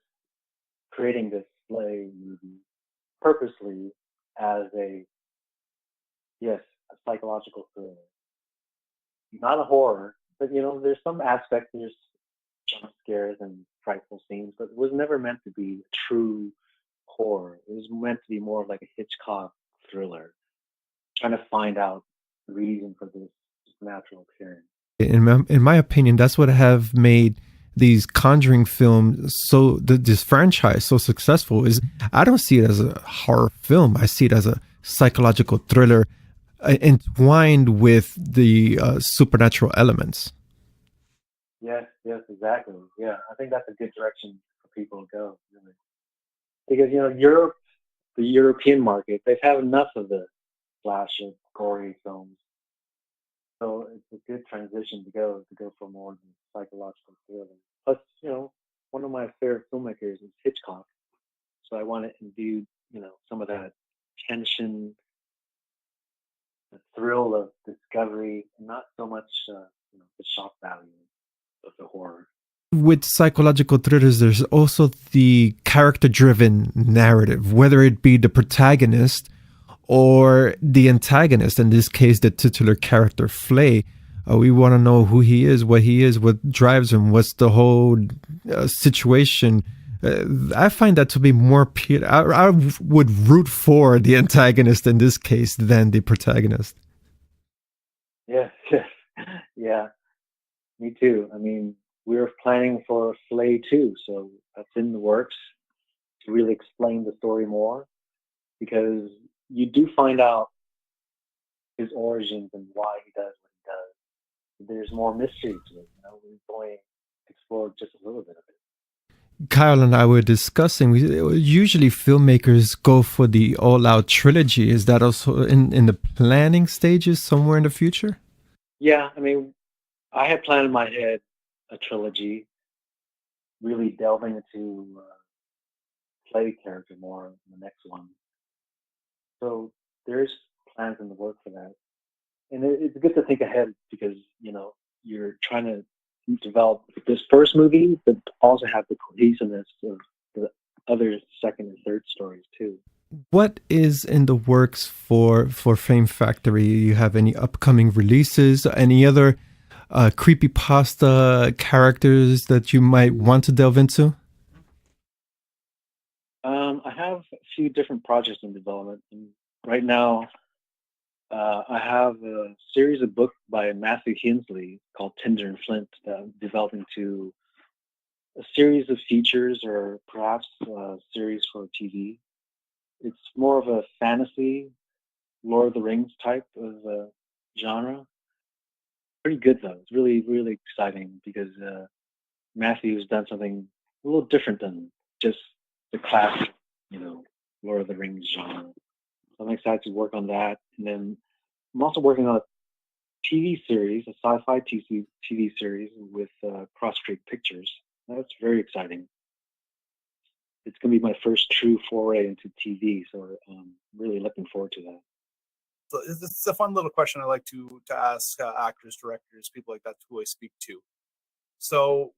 Speaker 6: creating this Flay movie purposely as a psychological thriller. Not a horror, but there's some aspects, there's jump scares and frightful scenes, but it was never meant to be true horror. It was meant to be more of like a Hitchcock thriller, trying to find out the reason for this natural appearance.
Speaker 2: In my opinion, that's what have made these Conjuring films this franchise so successful. Is I don't see it as a horror film. I see it as a psychological thriller entwined with the supernatural elements.
Speaker 6: Yes, exactly. Yeah, I think that's a good direction for people to go, really. Because Europe, the European market, they've had enough of the slasher, gory films. So it's a good transition to go for more than psychological thriller. Plus, one of my favorite filmmakers is Hitchcock. So I want to imbue, some of that tension, the thrill of discovery, and not so much, the shock value of the horror.
Speaker 2: With psychological thrillers, there's also the character-driven narrative, whether it be the protagonist or the antagonist, in this case, the titular character, Flay. We want to know who he is, what drives him, what's the whole situation. I find that to be more I would root for the antagonist in this case than the protagonist.
Speaker 6: Yes. Yeah, me too. I mean, we're planning for Flay too, so that's in the works to really explain the story more, because you do find out his origins and why he does what he does. There's more mystery to it. We've only explored just a little bit of it.
Speaker 2: Kyle and I were discussing, usually filmmakers go for the all-out trilogy. Is that also in the planning stages somewhere in the future?
Speaker 6: Yeah, I mean, I had planned in my head a trilogy, really delving into Flay character more in the next one. So there's plans in the work for that. And it's good to think ahead, because, you're trying to develop this first movie, but also have the cohesiveness of the other second and third stories too.
Speaker 2: What is in the works for Phame Factory? You have any upcoming releases? Any other creepypasta characters that you might want to delve into?
Speaker 6: I have a few different projects in development. And right now, I have a series of books by Matthew Hensley called Tinder and Flint that I'm developing to a series of features, or perhaps a series for TV. It's more of a fantasy, Lord of the Rings type of genre. Pretty good though. It's really, really exciting, because Matthew's done something a little different than just the classic, Lord of the Rings genre. So I'm excited to work on that. And then I'm also working on a TV series, a sci-fi TV series with Cross Creek Pictures. That's very exciting. It's going to be my first true foray into TV, so I'm really looking forward to that.
Speaker 5: So it's a fun little question I like to ask actors, directors, people like that who I speak to. So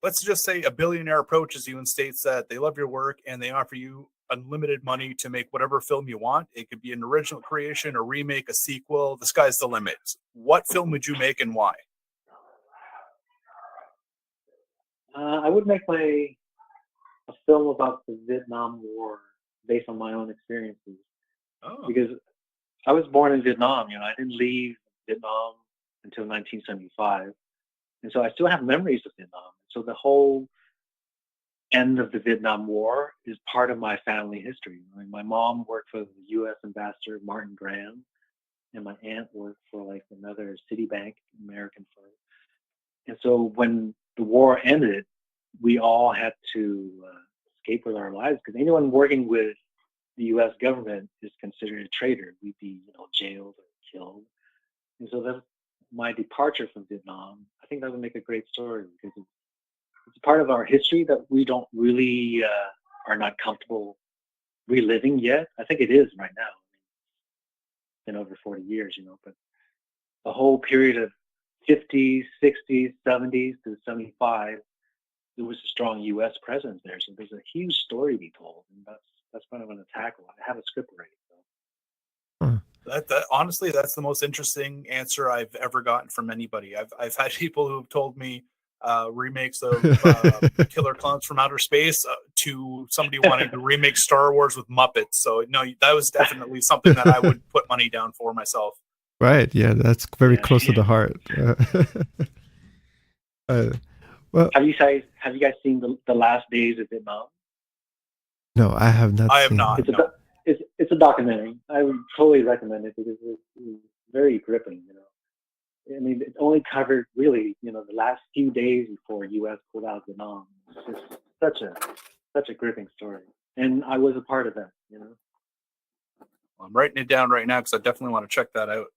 Speaker 5: let's just say a billionaire approaches you and states that they love your work and they offer you unlimited money to make whatever film you want. It could be an original creation, a remake, a sequel. The sky's the limit. What film would you make and why?
Speaker 6: I would make a film about the Vietnam War based on my own experiences.
Speaker 5: Oh.
Speaker 6: Because I was born in Vietnam. I didn't leave Vietnam until 1975, and so I still have memories of Vietnam. So the whole end of the Vietnam War is part of my family history. My mom worked for the U.S. ambassador Martin Graham, and my aunt worked for like another Citibank American firm. And so when the war ended, we all had to escape with our lives, because anyone working with the U.S. government is considered a traitor. We'd be, jailed or killed. And so that's my departure from Vietnam. I think that would make a great story, because it's part of our history that we don't really are not comfortable reliving yet. I think it is right now. It's been over 40 years, but the whole period of 50s, 60s, 70s to 75, there was a strong U.S. presence there. So there's a huge story to be told, and that's what I'm going to tackle. I have a script ready. So.
Speaker 5: That honestly, that's the most interesting answer I've ever gotten from anybody. I've had people who've told me remakes of Killer Clowns from Outer Space to somebody wanting to remake Star Wars with Muppets. So no, that was definitely something that I would put money down for myself.
Speaker 2: Right. Yeah, that's very close to the heart. Well,
Speaker 6: have you guys seen the Last Days of Vietnam?
Speaker 2: No, I have not.
Speaker 5: I have not.
Speaker 6: It's a documentary. I would totally recommend it, because it's very gripping. I mean, it only covered really, the last few days before U.S. pulled out of Vietnam. It's just such a gripping story, and I was a part of that.
Speaker 5: I'm writing it down right now because I definitely want to check that out.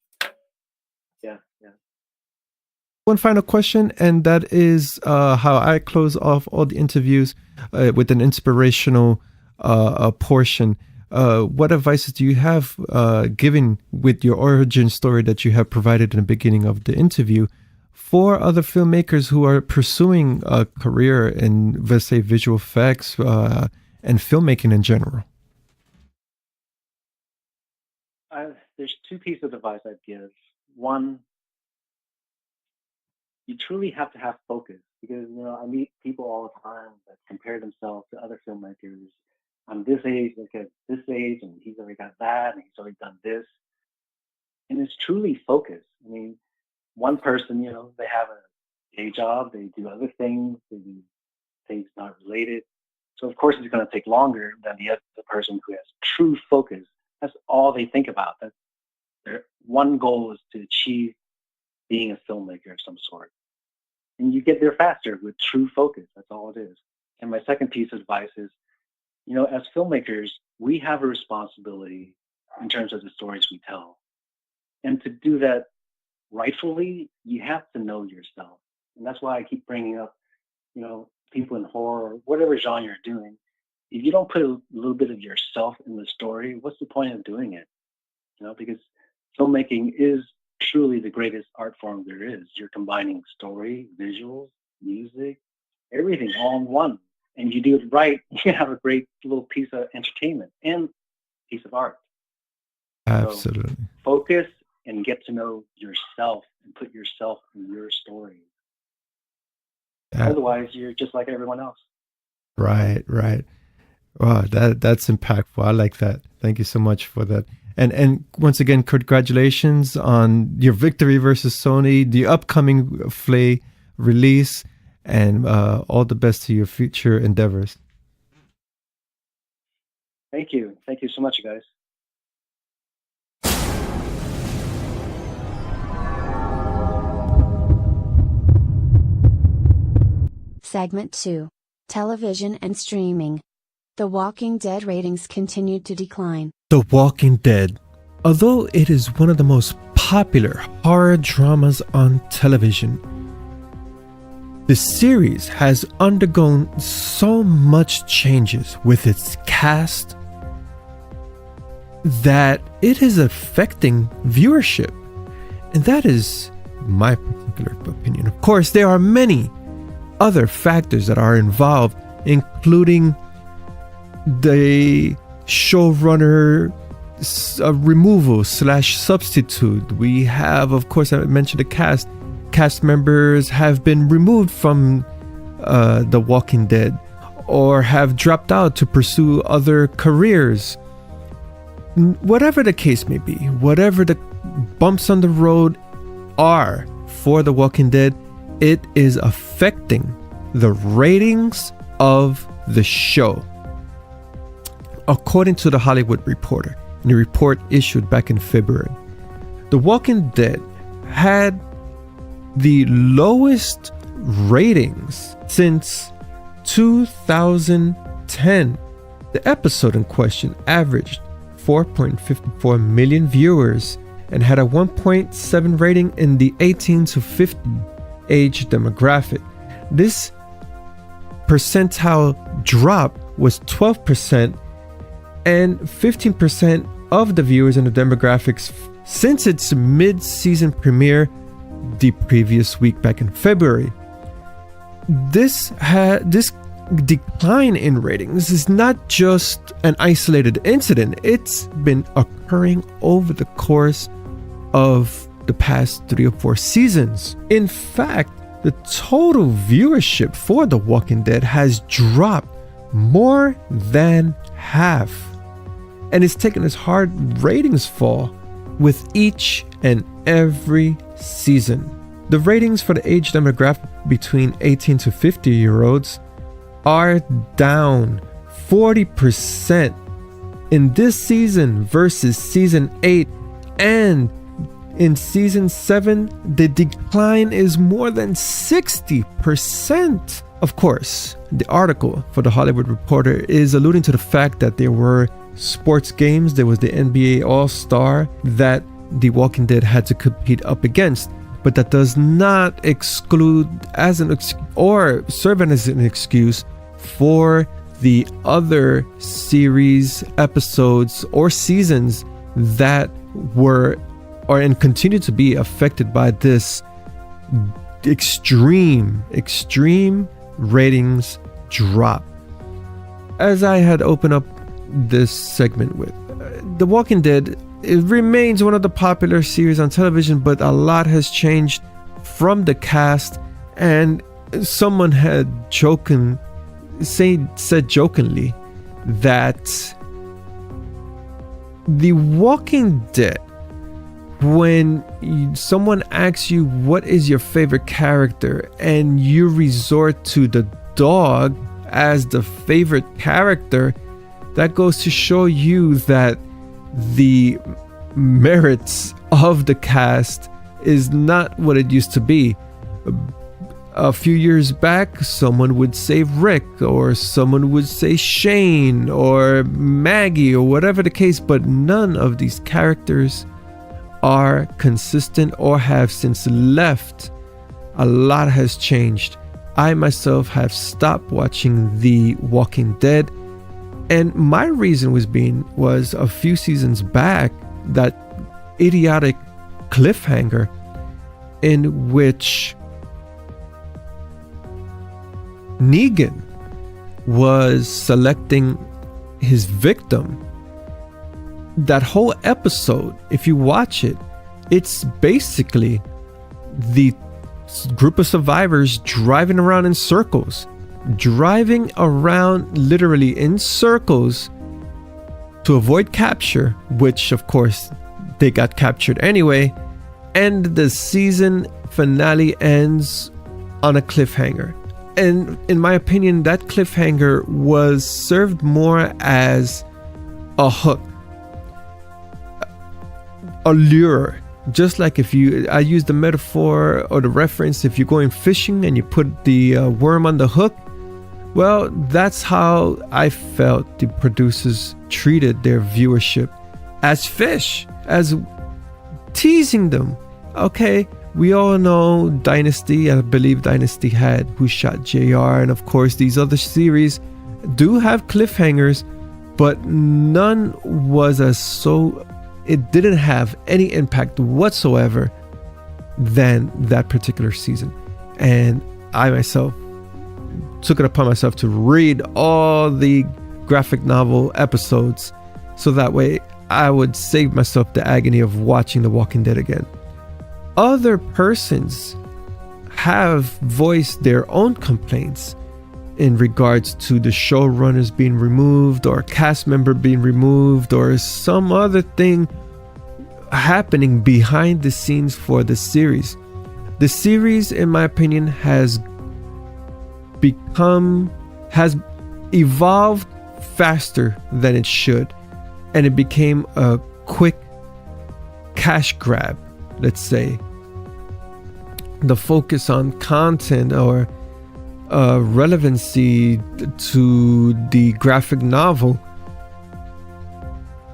Speaker 6: Yeah.
Speaker 2: One final question, and that is how I close off all the interviews with an inspirational portion. What advices do you have given with your origin story that you have provided in the beginning of the interview for other filmmakers who are pursuing a career in, let's say, visual effects and filmmaking in general?
Speaker 6: There's two pieces of advice I'd give. One, you truly have to have focus, because I meet people all the time that compare themselves to other filmmakers. I'm this age, look at this age, and he's already got that, and he's already done this. And it's truly focus. I mean, one person, they have a day job, they do other things, they do things not related. So of course it's going to take longer than the other person who has true focus. That's all they think about. Their one goal is to achieve being a filmmaker of some sort. And you get there faster with true focus. That's all it is. And my second piece of advice is, as filmmakers, we have a responsibility in terms of the stories we tell. And to do that rightfully, you have to know yourself. And that's why I keep bringing up, people in horror, whatever genre you're doing. If you don't put a little bit of yourself in the story, what's the point of doing it? Because filmmaking is truly the greatest art form there is. You're combining story, visuals, music, everything all in one. And you do it right, you can have a great little piece of entertainment and piece of art.
Speaker 2: Absolutely.
Speaker 6: So focus and get to know yourself and put yourself in your story. Otherwise, you're just like everyone else.
Speaker 2: Right. Wow, that's impactful. I like that. Thank you so much for that. And once again, congratulations on your victory versus Sony, the upcoming Flay release, and all the best to your future endeavors.
Speaker 6: Thank you. Thank you so much, guys.
Speaker 1: Segment 2. Television and streaming. The Walking Dead ratings continued to decline.
Speaker 2: The Walking Dead. Although it is one of the most popular horror dramas on television, the series has undergone so much changes with its cast that it is affecting viewership. And that is my particular opinion. Of course, there are many other factors that are involved, including the showrunner removal / substitute. We have, of course, I mentioned the cast members have been removed from The Walking Dead, or have dropped out to pursue other careers. Whatever the case may be, whatever the bumps on the road are for The Walking Dead, it is affecting the ratings of the show. According to The Hollywood Reporter, in a report issued back in February, The Walking Dead had the lowest ratings since 2010. The episode in question averaged 4.54 million viewers and had a 1.7 rating in the 18 to 50 age demographic. This percentile drop was 12%, and 15% of the viewers in the demographics since its mid-season premiere the previous week back in February. This decline in ratings is not just an isolated incident. It's been occurring over the course of the past 3 or 4 seasons. In fact, the total viewership for The Walking Dead has dropped more than half, and it's taken its hard ratings fall with each and every season. The ratings for the age demographic between 18 to 50-year-olds are down 40% in this season versus season 8, and in season 7 the decline is more than 60%. Of course, the article for The Hollywood Reporter is alluding to the fact that there were sports games. There was the NBA All-Star that The Walking Dead had to compete up against, but that does not exclude as an or serve as an excuse for the other series, episodes, or seasons that were and continue to be affected by this extreme ratings drop. As I had opened up this segment with, The Walking Dead, it remains one of the popular series on television, but a lot has changed from the cast, and someone had said jokingly that The Walking Dead, when someone asks you what is your favorite character and you resort to the dog as the favorite character, that goes to show you that the merits of the cast is not what it used to be. A few years back, someone would say Rick, or someone would say Shane, or Maggie, or whatever the case, but none of these characters are consistent or have since left. A lot has changed. I myself have stopped watching The Walking Dead, and my reason was a few seasons back, that idiotic cliffhanger in which Negan was selecting his victim. That whole episode, if you watch it, it's basically the group of survivors driving around literally in circles to avoid capture, which of course they got captured anyway, and the season finale ends on a cliffhanger. And in my opinion, that cliffhanger was served more as a hook, a lure. Just like I use the metaphor or the reference, if you're going fishing and you put the worm on the hook, well, that's how I felt the producers treated their viewership, as fish, as teasing them. Okay, we all know Dynasty. I believe Dynasty had Who Shot JR, and of course these other series do have cliffhangers, but none was it didn't have any impact whatsoever than that particular season. And I myself took it upon myself to read all the graphic novel episodes, so that way I would save myself the agony of watching The Walking Dead again. Other persons have voiced their own complaints in regards to the showrunners being removed or cast member being removed or some other thing happening behind the scenes for the series. The series, in my opinion, has evolved faster than it should, and it became a quick cash grab, let's say. The focus on content or relevancy to the graphic novel,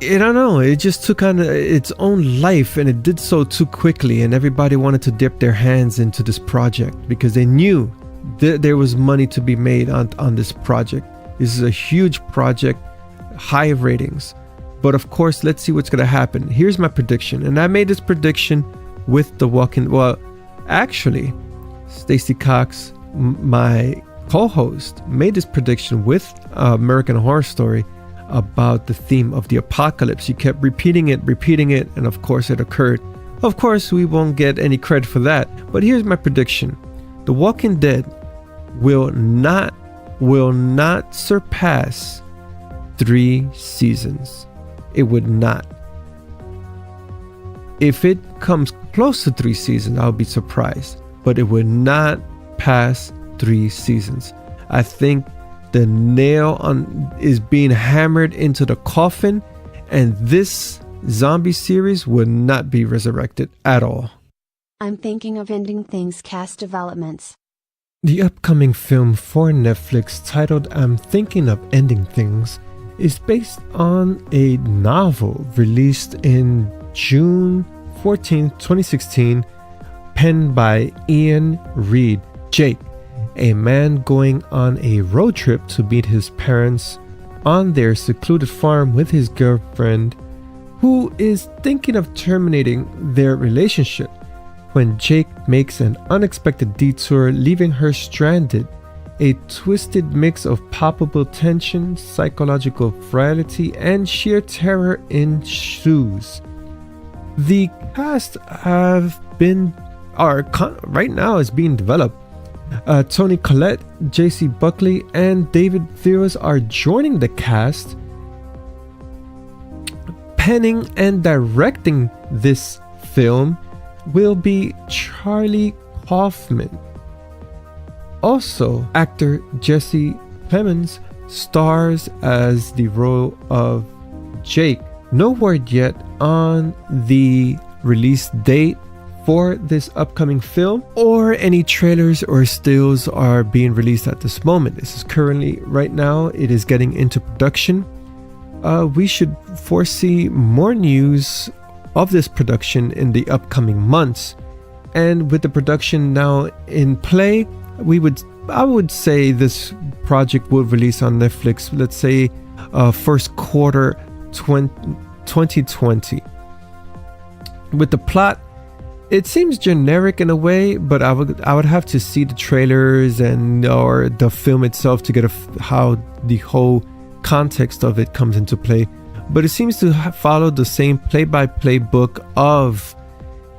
Speaker 2: I don't know, it just took on its own life, and it did so too quickly, and everybody wanted to dip their hands into this project because they knew there was money to be made on this project. This is a huge project, high ratings. But of course, let's see what's going to happen. Here's my prediction, and I made this prediction with The Walking... Well, actually, Stacey Cox, my co-host, made this prediction with American Horror Story about the theme of the apocalypse. You kept repeating it, and of course it occurred. Of course, we won't get any credit for that, but here's my prediction. The Walking Dead will not surpass 3 seasons. It would not. If it comes close to 3 seasons, I'll be surprised, but it would not pass 3 seasons. I think the nail is being hammered into the coffin, and this zombie series will not be resurrected at all.
Speaker 1: I'm thinking of ending things cast developments.
Speaker 2: The upcoming film for Netflix, titled I'm Thinking of Ending Things, is based on a novel released in June 14, 2016, penned by Ian Reid. Jake, a man going on a road trip to meet his parents on their secluded farm with his girlfriend, who is thinking of terminating their relationship when Jake makes an unexpected detour, leaving her stranded. A twisted mix of palpable tension, psychological frailty, and sheer terror ensues. The cast right now is being developed. Toni Collette, J.C. Buckley, and David Theros are joining the cast. Penning and directing this film will be Charlie Kaufman. Also, actor Jesse Plemons stars as the role of Jake. No word yet on the release date for this upcoming film, or any trailers or stills are being released at this moment. This is currently, right now, it is getting into production. We should foresee more news of this production in the upcoming months. And with the production now in play, I would say this project will release on Netflix, let's say first quarter 2020. With the plot, it seems generic in a way, but I would have to see the trailers or the film itself to get how the whole context of it comes into play. But it seems to follow the same play-by-play book of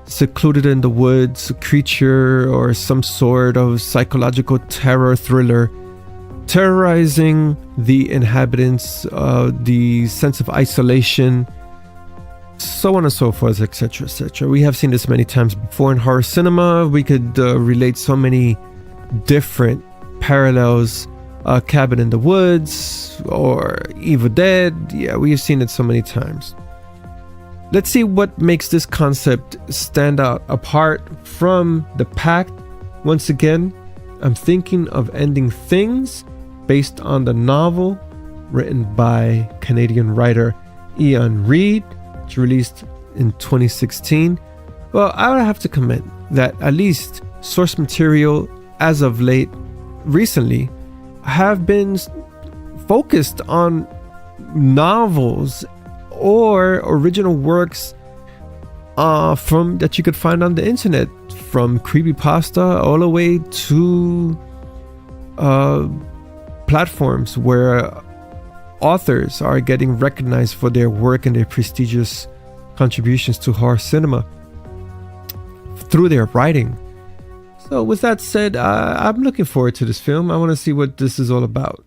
Speaker 2: secluded in the woods, a creature or some sort of psychological terror thriller terrorizing the inhabitants, the sense of isolation, so on and so forth, etc., etc. We have seen this many times before in horror cinema. We could relate so many different parallels. Cabin in the Woods or Evil Dead. Yeah, we have seen it so many times. Let's see what makes this concept stand out apart from the pack. Once again, I'm Thinking of Ending Things, based on the novel written by Canadian writer Ian Reid, which released in 2016. Well, I would have to comment that at least source material as of late, recently, have been focused on novels or original works from that you could find on the internet, from creepypasta all the way to platforms where authors are getting recognized for their work and their prestigious contributions to horror cinema through their writing. So with that said, I'm looking forward to this film. I want to see what this is all about.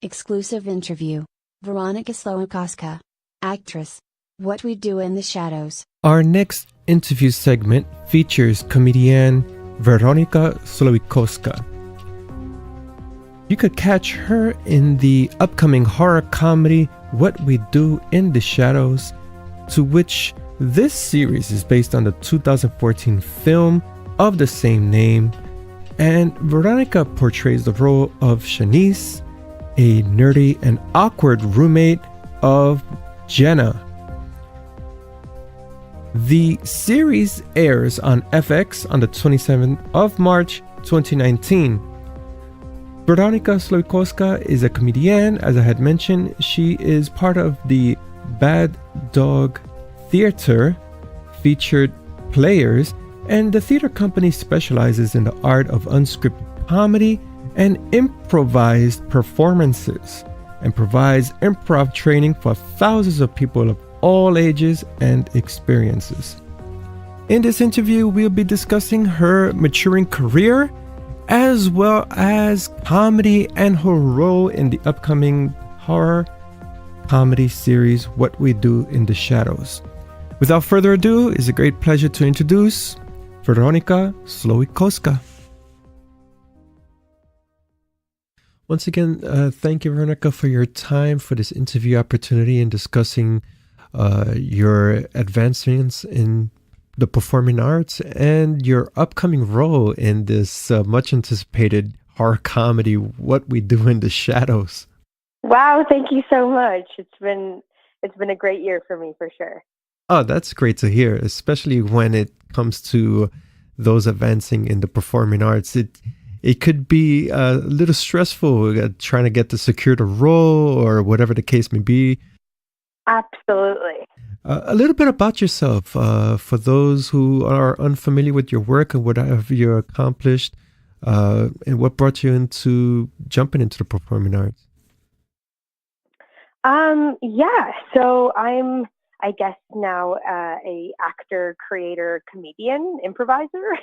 Speaker 1: Exclusive interview. Veronika Slowikowska. Actress. What We Do in the Shadows.
Speaker 2: Our next interview segment features comedian Veronika Slowikowska. You could catch her in the upcoming horror comedy What We Do in the Shadows, to which this series is based on the 2014 film of the same name, and Veronika portrays the role of Shanice, a nerdy and awkward roommate of Jenna. The series airs on FX on the 27th of March 2019. Veronika Slowikowska is a comedian. As I had mentioned, she is part of the Bad Dog Theater featured players, and the theater company specializes in the art of unscripted comedy and improvised performances, and provides improv training for thousands of people of all ages and experiences. In this interview, we'll be discussing her maturing career, as well as comedy and her role in the upcoming horror comedy series What We Do in the Shadows. Without further ado, it's a great pleasure to introduce Veronika Slowikowska. Once again, thank you, Veronika, for your time for this interview opportunity and discussing your advancements in the performing arts and your upcoming role in this much anticipated horror comedy, What We Do in the Shadows.
Speaker 7: Wow, thank you so much. It's been a great year for me, for sure.
Speaker 2: Oh, that's great to hear, especially when it comes to those advancing in the performing arts. It could be a little stressful trying to get to secure the role or whatever the case may be.
Speaker 7: Absolutely.
Speaker 2: A little bit about yourself for those who are unfamiliar with your work and what have you accomplished and what brought you into jumping into the performing arts.
Speaker 7: Yeah, so I'm, I guess now a actor, creator, comedian, improviser.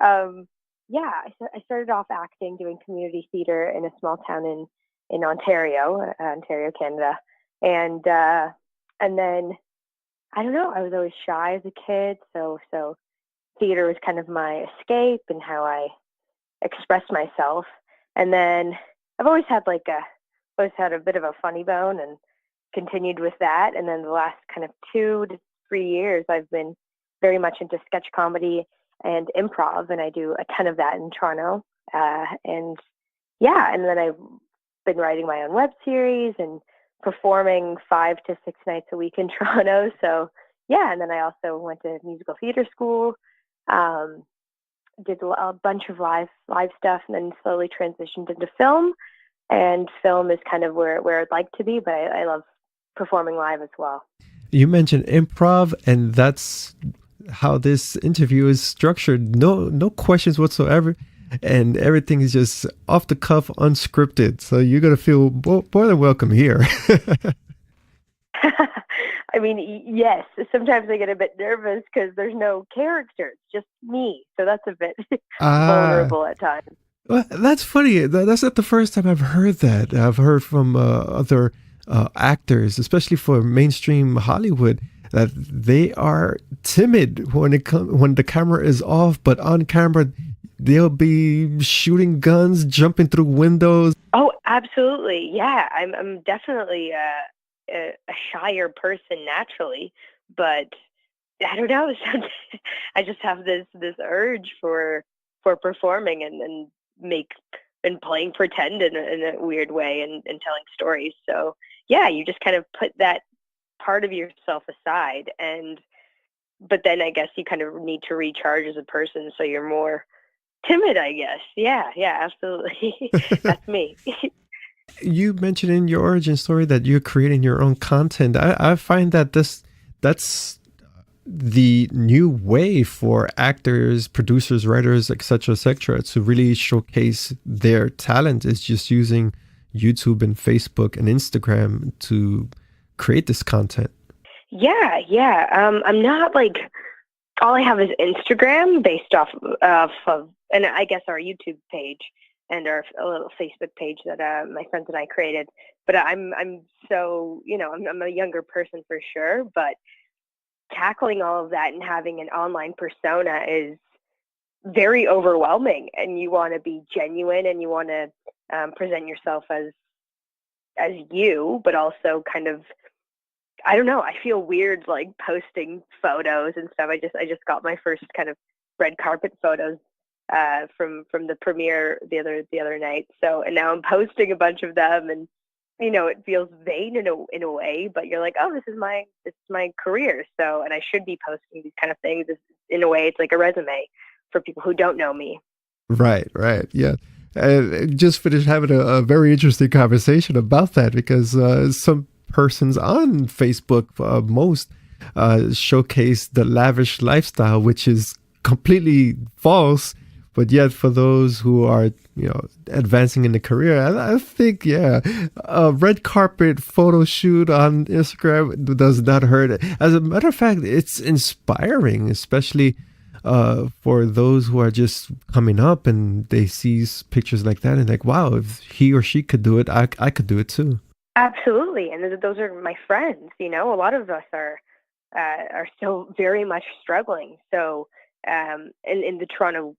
Speaker 7: Yeah, I started off acting, doing community theater in a small town in Ontario, Canada, and then I don't know, I was always shy as a kid, so theater was kind of my escape and how I expressed myself. And then I've always had a bit of a funny bone and continued with that. And then the last kind of 2 to 3 years, I've been very much into sketch comedy and improv, and I do a ton of that in Toronto. And then I've been writing my own web series and performing 5 to 6 nights a week in Toronto. So yeah, and then I also went to musical theater school, did a bunch of live stuff, and then slowly transitioned into film. And film is kind of where I'd like to be, but I love performing live as well.
Speaker 2: You mentioned improv, and that's how this interview is structured. No questions whatsoever, and everything is just off the cuff, unscripted. So you're gonna feel more than welcome here.
Speaker 7: I mean, yes. Sometimes I get a bit nervous because there's no characters, just me. So that's a bit vulnerable at times.
Speaker 2: Well, that's funny. That's not the first time I've heard that. I've heard from other actors, especially for mainstream Hollywood, that they are timid when the camera is off, but on camera they'll be shooting guns, jumping through windows.
Speaker 7: Oh, absolutely. Yeah, I'm definitely a shyer person naturally, but I don't know. I just have this urge for performing and playing pretend in a weird way and telling stories. So yeah, you just kind of put that part of yourself aside, but then I guess you kind of need to recharge as a person, so you're more timid, I guess. Yeah, absolutely. That's me.
Speaker 2: You mentioned in your origin story that you're creating your own content. I find that that's the new way for actors, producers, writers, etc., to really showcase their talent, is just using YouTube and Facebook and Instagram to create this content?
Speaker 7: Yeah. I'm not like, all I have is Instagram based off of, and I guess our YouTube page and our a little Facebook page that my friends and I created. But I'm so, I'm a younger person for sure, but tackling all of that and having an online persona is very overwhelming, and you want to be genuine and you want to present yourself as you, but also kind of, I don't know, I feel weird like posting photos and stuff. I just got my first kind of red carpet photos from the premiere the other night. So, and now I'm posting a bunch of them, and it feels vain in a way, but you're like, oh, this is my career. So, and I should be posting these kind of things. In a way, it's like a resume for people who don't know me.
Speaker 2: Right. Yeah. Just finished having a very interesting conversation about that, because some persons on Facebook most showcase the lavish lifestyle, which is completely false. But yet, for those who are, advancing in the career, I think, a red carpet photo shoot on Instagram does not hurt. As a matter of fact, it's inspiring, especially for those who are just coming up and they see pictures like that and like, wow, if he or she could do it, I could do it too.
Speaker 7: Absolutely, and those are my friends. A lot of us are still very much struggling. So, in the Toronto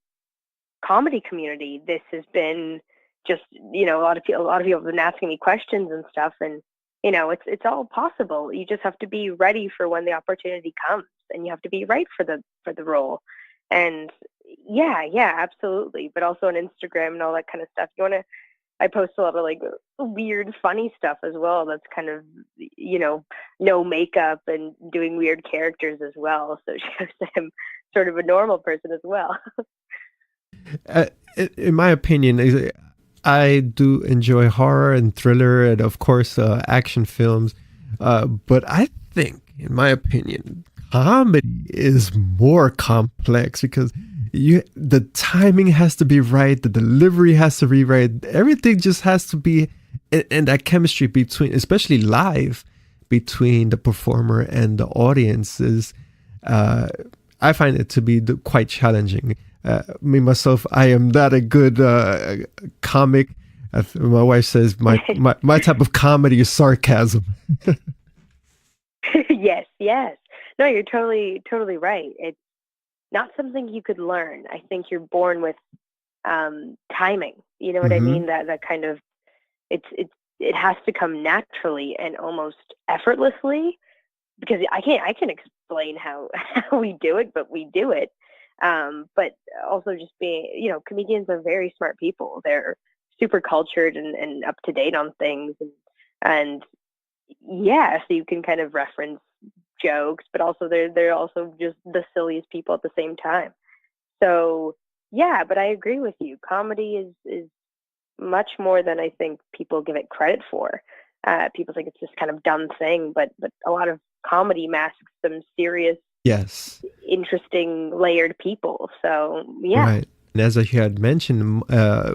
Speaker 7: comedy community, this has been just, a lot of people have been asking me questions and stuff, and it's all possible. You just have to be ready for when the opportunity comes, and you have to be right for the role. And yeah, absolutely. But also on Instagram and all that kind of stuff, I post a lot of like weird, funny stuff as well. That's kind of, no makeup and doing weird characters as well. So it shows that I'm sort of a normal person as well.
Speaker 2: In my opinion, I do enjoy horror and thriller and, of course, action films. But I think, in my opinion, comedy is more complex, because the timing has to be right, the delivery has to be right, everything just has to be, and that chemistry between, especially live, between the performer and the audience is, I find it to be quite challenging. Me myself, I am not a good comic. My wife says my type of comedy is sarcasm.
Speaker 7: Yes. No, you're totally right. It's not something you could learn. I think you're born with timing. You know what I mean? That kind of, it has to come naturally and almost effortlessly, because I can explain how we do it, but we do it. But also just being, comedians are very smart people. They're super cultured and up to date on things, and yeah, so you can kind of reference jokes, but also they're also just the silliest people at the same time. So yeah, but I agree with you. Comedy is much more than I think people give it credit for. People think it's this kind of dumb thing, but a lot of comedy masks some serious,
Speaker 2: yes,
Speaker 7: interesting, layered people. So yeah.
Speaker 2: Right. And as I had mentioned,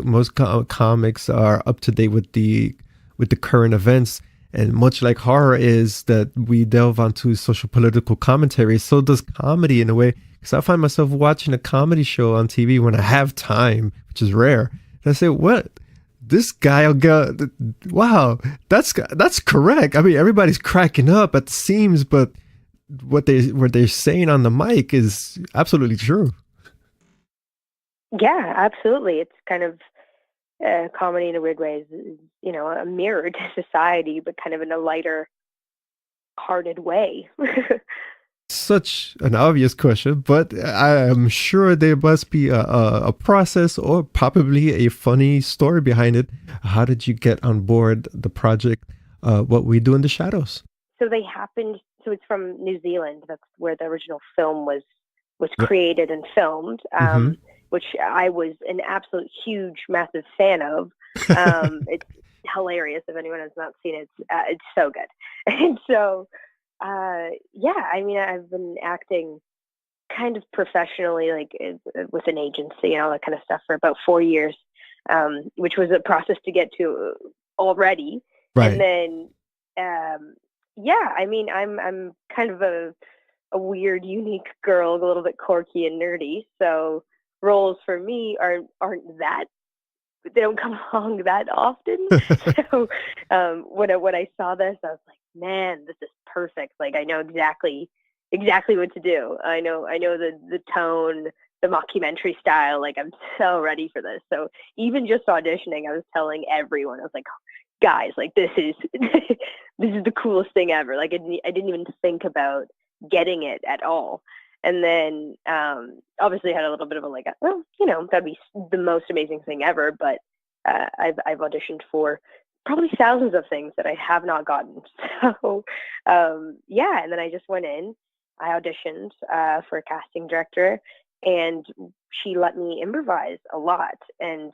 Speaker 2: most comics are up to date with the current events. And much like horror is that we delve onto social political commentary, so does comedy in a way. Because I find myself watching a comedy show on TV when I have time, which is rare. And I say, what? This guy will go, wow, that's correct. I mean, everybody's cracking up at the seams, but what they're saying on the mic is absolutely true.
Speaker 7: Yeah, absolutely. It's kind of comedy in a weird way is a mirror to society, but kind of in a lighter hearted way.
Speaker 2: Such an obvious question, but I am sure there must be a process or probably a funny story behind it. How did you get on board the project, What We Do in the Shadows?
Speaker 7: So it's from New Zealand. That's where the original film was created and filmed, which I was an absolute huge, massive fan of. It's hilarious. If anyone has not seen it, it's so good. And so, I mean, I've been acting kind of professionally, like with an agency and all that kind of stuff for about 4 years, which was a process to get to already.
Speaker 2: Right.
Speaker 7: And then Yeah, I mean, I'm kind of a weird, unique girl, a little bit quirky and nerdy. So roles for me aren't that, they don't come along that often. So when I saw this, I was like, man, this is perfect. Like I know exactly what to do. I know the tone, the mockumentary style. Like I'm so ready for this. So even just auditioning, I was telling everyone, I was like, guys, like this is this is the coolest thing ever. Like I didn't even think about getting it at all. And then obviously had a little bit of a like, well, that'd be the most amazing thing ever. But I've auditioned for probably thousands of things that I have not gotten. So yeah, and then I just went in. I auditioned for a casting director, and she let me improvise a lot and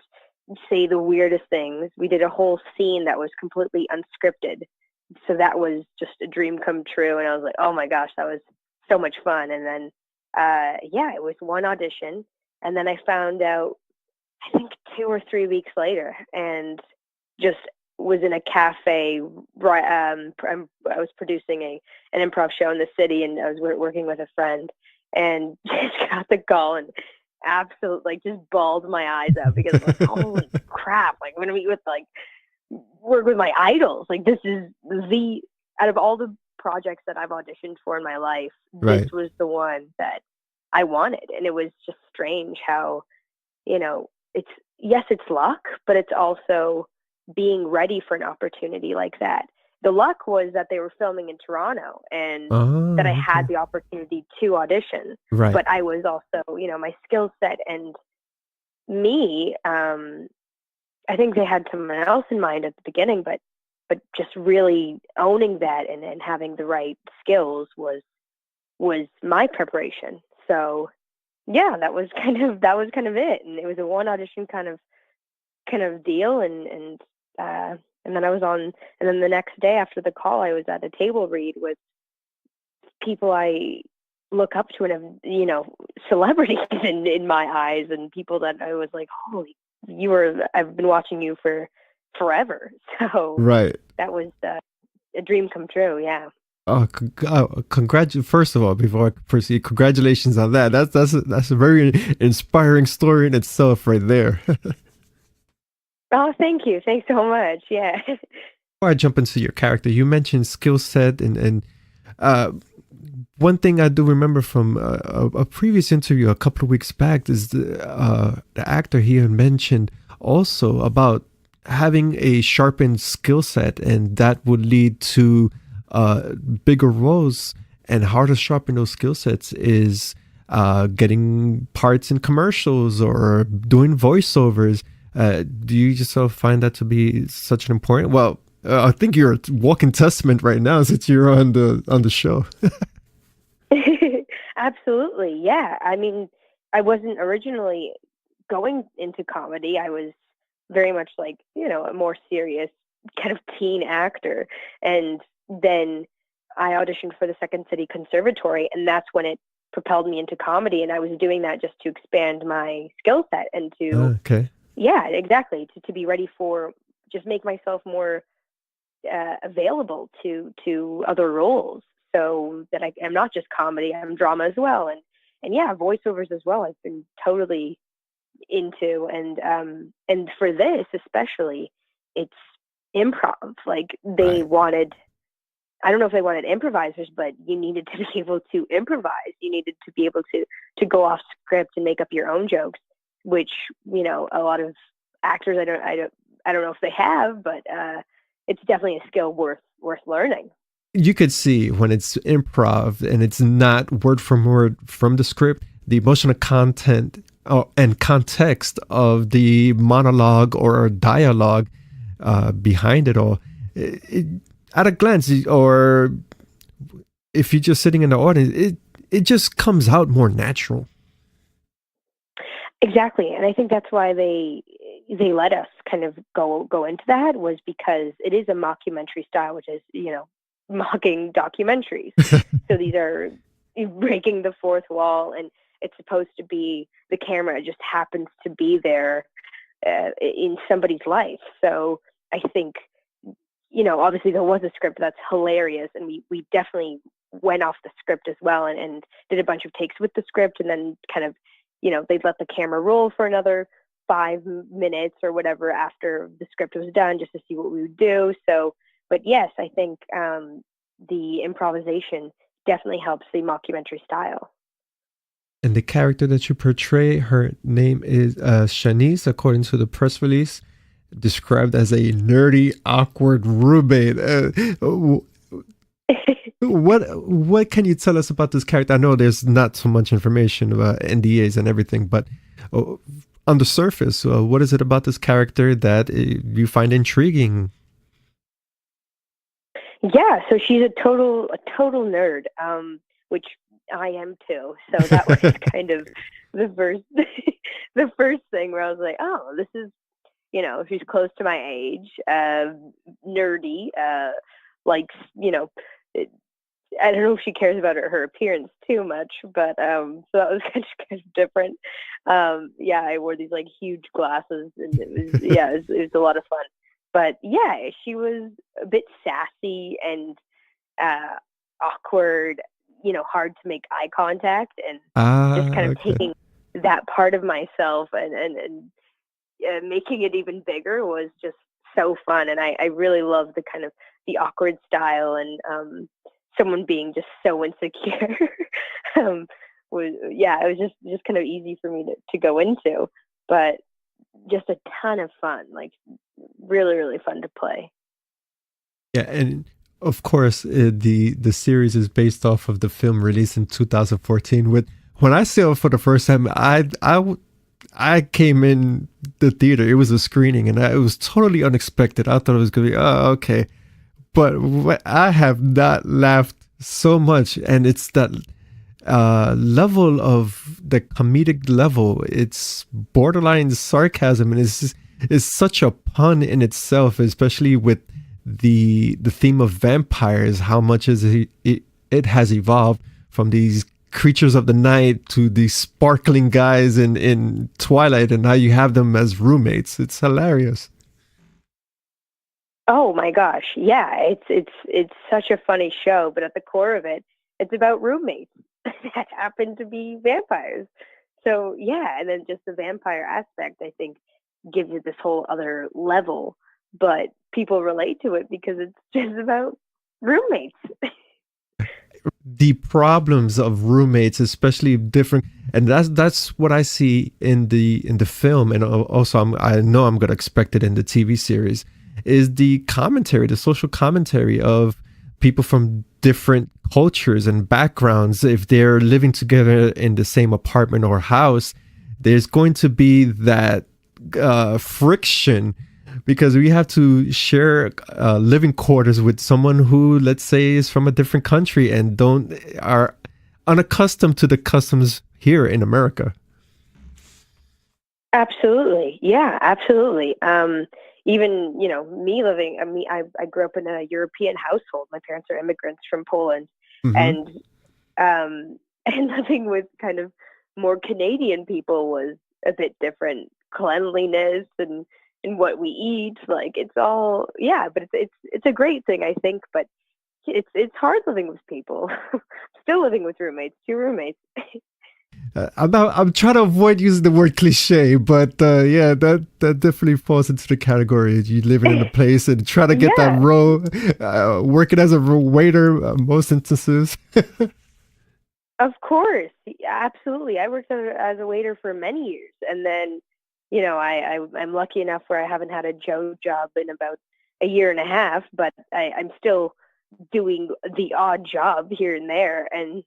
Speaker 7: say the weirdest things. We did a whole scene that was completely unscripted. So that was just a dream come true. And I was like, oh my gosh, that was so much fun. And then, yeah, it was one audition. And then I found out, I think 2 or 3 weeks later, and just was in a cafe. Right, I was producing an improv show in the city, and I was working with a friend, and just got the call and absolutely like just bawled my eyes out because I was like, holy crap! Like I'm gonna meet with like work with my idols. Like this is the out of all the projects that I've auditioned for in my life,
Speaker 2: Right.
Speaker 7: this was the one that I wanted, and it was just strange how it's yes, it's luck, but it's also being ready for an opportunity like that. The luck was that they were filming in Toronto and that I
Speaker 2: Oh,
Speaker 7: had
Speaker 2: okay.
Speaker 7: the opportunity to audition.
Speaker 2: Right.
Speaker 7: But I was also, my skill set and me, I think they had someone else in mind at the beginning, but just really owning that and having the right skills was my preparation. So yeah, that was kind of it. And it was a one audition kind of deal, and then I was on, and then the next day after the call, I was at a table read with people I look up to and have, celebrities in my eyes, and people that I was like, holy, I've been watching you for forever. So
Speaker 2: Right.
Speaker 7: that was a dream come true. Yeah.
Speaker 2: First of all, before I proceed, congratulations on that. That's a very inspiring story in itself, right there.
Speaker 7: Oh, thank you. Thanks so much. Yeah.
Speaker 2: Before I jump into your character, you mentioned skill set, and uh, one thing I do remember from a previous interview a couple of weeks back is the actor he had mentioned also about having a sharpened skill set, and that would lead to bigger roles. And how to sharpen those skill sets is getting parts in commercials or doing voiceovers. Do you yourself find that to be such an important? Well, I think you're a walking testament right now since you're on the show.
Speaker 7: Absolutely. Yeah. I mean, I wasn't originally going into comedy. I was very much like, a more serious kind of teen actor. And then I auditioned for the Second City Conservatory, and that's when it propelled me into comedy. And I was doing that just to expand my skill set and to,
Speaker 2: Okay.
Speaker 7: yeah, exactly, to be ready for, just make myself more available to other roles, so that I'm not just comedy, I'm drama as well, and yeah, voiceovers as well. I've been totally into, and for this especially, it's improv. Like they
Speaker 2: Right.
Speaker 7: wanted, I don't know if they wanted improvisers, but you needed to be able to improvise. You needed to be able to go off script and make up your own jokes, which a lot of actors I don't know if they have, but it's definitely a skill worth learning.
Speaker 2: You could see when it's improv and it's not word from word from the script, the emotional content and context of the monologue or dialogue behind it all. At a glance, or if you're just sitting in the audience, it just comes out more natural.
Speaker 7: Exactly, and I think that's why they let us kind of go into that, was because it is a mockumentary style, which is mocking documentaries. So these are breaking the fourth wall, and it's supposed to be, the camera just happens to be there in somebody's life. So I think obviously there was a script that's hilarious, and we definitely went off the script as well, and did a bunch of takes with the script, and then kind of, they'd let the camera roll for another 5 minutes or whatever after the script was done, just to see what we would do. So, but yes, I think the improvisation definitely helps the mockumentary style.
Speaker 2: And the character that you portray, her name is Shanice, according to the press release, described as a nerdy, awkward roommate. What can you tell us about this character? I know there's not so much information about NDAs and everything, but on the surface, what is it about this character that you find intriguing?
Speaker 7: Yeah, so she's a total nerd, which I am too. So that was kind of the first thing where I was like, oh, this is, she's close to my age, nerdy, like, I don't know if she cares about her appearance too much, but so that was kind of different. Yeah, I wore these like huge glasses, and it was a lot of fun. But yeah, she was a bit sassy and awkward, hard to make eye contact, and just kind of taking that part of myself and making it even bigger was just so fun. And I really love the kind of the awkward style, and someone being just so insecure. It was just kind of easy for me to go into, but just a ton of fun, like really, really fun to play.
Speaker 2: Yeah, and of course, the series is based off of the film released in 2014. When I saw it for the first time, I came in the theater. It was a screening, and it was totally unexpected. I thought it was going to be, oh, okay. But I have not laughed so much, and it's that level of the comedic level. It's borderline sarcasm, and it's such a pun in itself, especially with the theme of vampires. How much it has evolved from these creatures of the night to these sparkling guys in Twilight, and now you have them as roommates. It's hilarious.
Speaker 7: Oh my gosh, yeah, it's such a funny show, but at the core of it, it's about roommates that happen to be vampires. So yeah, and then just the vampire aspect, I think, gives it this whole other level, but people relate to it because it's just about roommates.
Speaker 2: The problems of roommates, especially different, and that's what I see in the film, and also I know I'm going to expect it in the TV series, is the commentary, the social commentary of people from different cultures and backgrounds. If they're living together in the same apartment or house, there's going to be that friction, because we have to share living quarters with someone who, let's say, is from a different country and are unaccustomed to the customs here in America.
Speaker 7: Absolutely. Yeah, absolutely. Even, me living, I grew up in a European household. My parents are immigrants from Poland. Mm-hmm. And living with kind of more Canadian people was a bit different. Cleanliness and what we eat, like it's all, yeah, but it's a great thing, I think, but it's hard living with people. Still living with roommates, 2 roommates.
Speaker 2: I'm trying to avoid using the word cliche, but yeah, that definitely falls into the category. You living in a place and try to get that role, working as a waiter, most instances.
Speaker 7: Of course, absolutely. I worked as a waiter for many years, and then, I'm lucky enough where I haven't had a job in about a year and a half, but I'm still doing the odd job here and there, and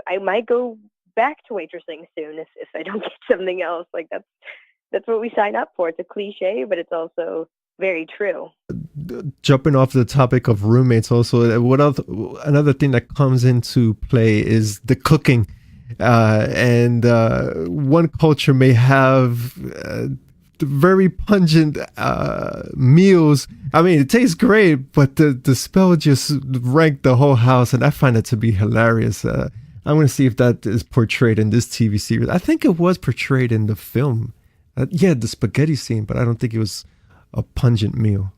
Speaker 7: I might go back to waitressing soon if I don't get something else. Like that's what we sign up for. It's a cliche, but it's also very true.
Speaker 2: Jumping off the topic of roommates, also, another thing that comes into play is the cooking. And one culture may have very pungent meals. I mean, it tastes great, but the smell just ranked the whole house, and I find it to be hilarious. I'm going to see if that is portrayed in this TV series. I think it was portrayed in the film. The spaghetti scene, but I don't think it was a pungent meal.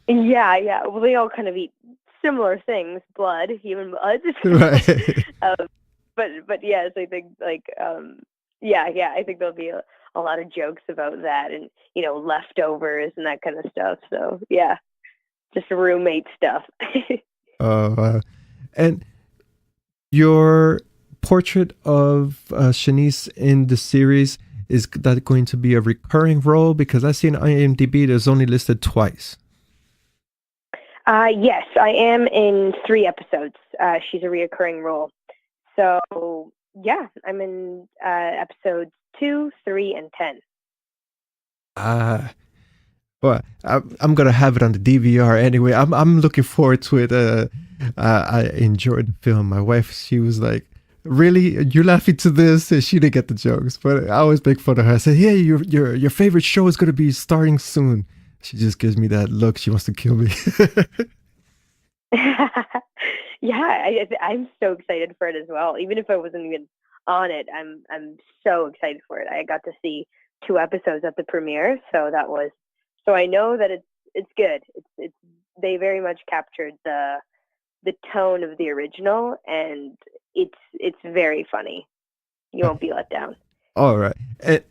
Speaker 7: Yeah. Well, they all kind of eat similar things: blood, human blood.
Speaker 2: Right.
Speaker 7: But yes, I think yeah, I think there'll be a lot of jokes about that, and leftovers and that kind of stuff. So yeah, just roommate stuff.
Speaker 2: Uh, and your portrait of Shanice in the series, is that going to be a recurring role? Because I see in IMDb there's only listed twice.
Speaker 7: Yes, I am in 3 episodes. She's a reoccurring role. So yeah, I'm in episodes 2, 3, and 10.
Speaker 2: Well, I'm gonna have it on the DVR anyway. I'm looking forward to it. I enjoyed the film. My wife, she was like, "Really, you're laughing to this?" And she didn't get the jokes, but I always make fun of her. I said, "Yeah, your favorite show is gonna be starting soon." She just gives me that look. She wants to kill me.
Speaker 7: Yeah, I'm so excited for it as well. Even if I wasn't even on it, I'm so excited for it. I got to see 2 episodes at the premiere, so I know that it's good. It's they very much captured the tone of the original, and it's very funny. You won't be let down.
Speaker 2: All right. And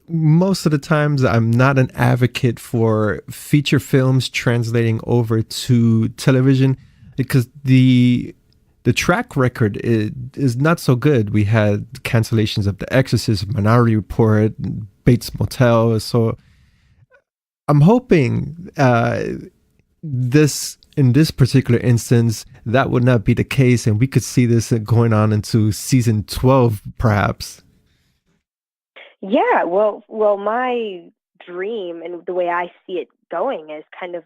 Speaker 2: most of the times, I'm not an advocate for feature films translating over to television because the track record is not so good. We had cancellations of The Exorcist, Minority Report, Bates Motel. So I'm hoping in this particular instance that would not be the case, and we could see this going on into season 12, perhaps.
Speaker 7: Yeah, well, my dream and the way I see it going is kind of,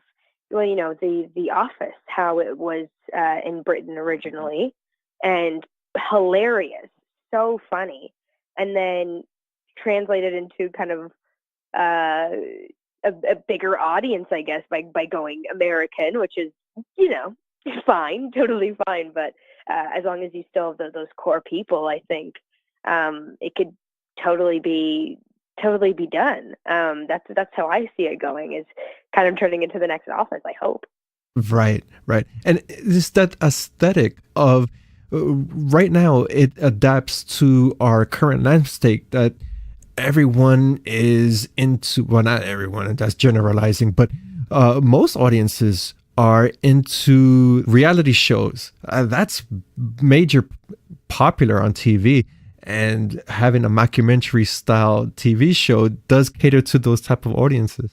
Speaker 7: well, the Office, how it was in Britain originally, and hilarious, so funny, and then translated into kind of uh, a bigger audience, I guess, by going American, which is fine, totally fine, but as long as you still have those core people, I think it could totally be done. That's how I see it going. Is kind of turning into the next Office. I hope.
Speaker 2: Right, right. And it's that aesthetic of right now, it adapts to our current landscape that everyone is into. Well, not everyone, and that's generalizing, but most audiences are into reality shows. That's major popular on TV. And having a mockumentary style TV show does cater to those type of audiences.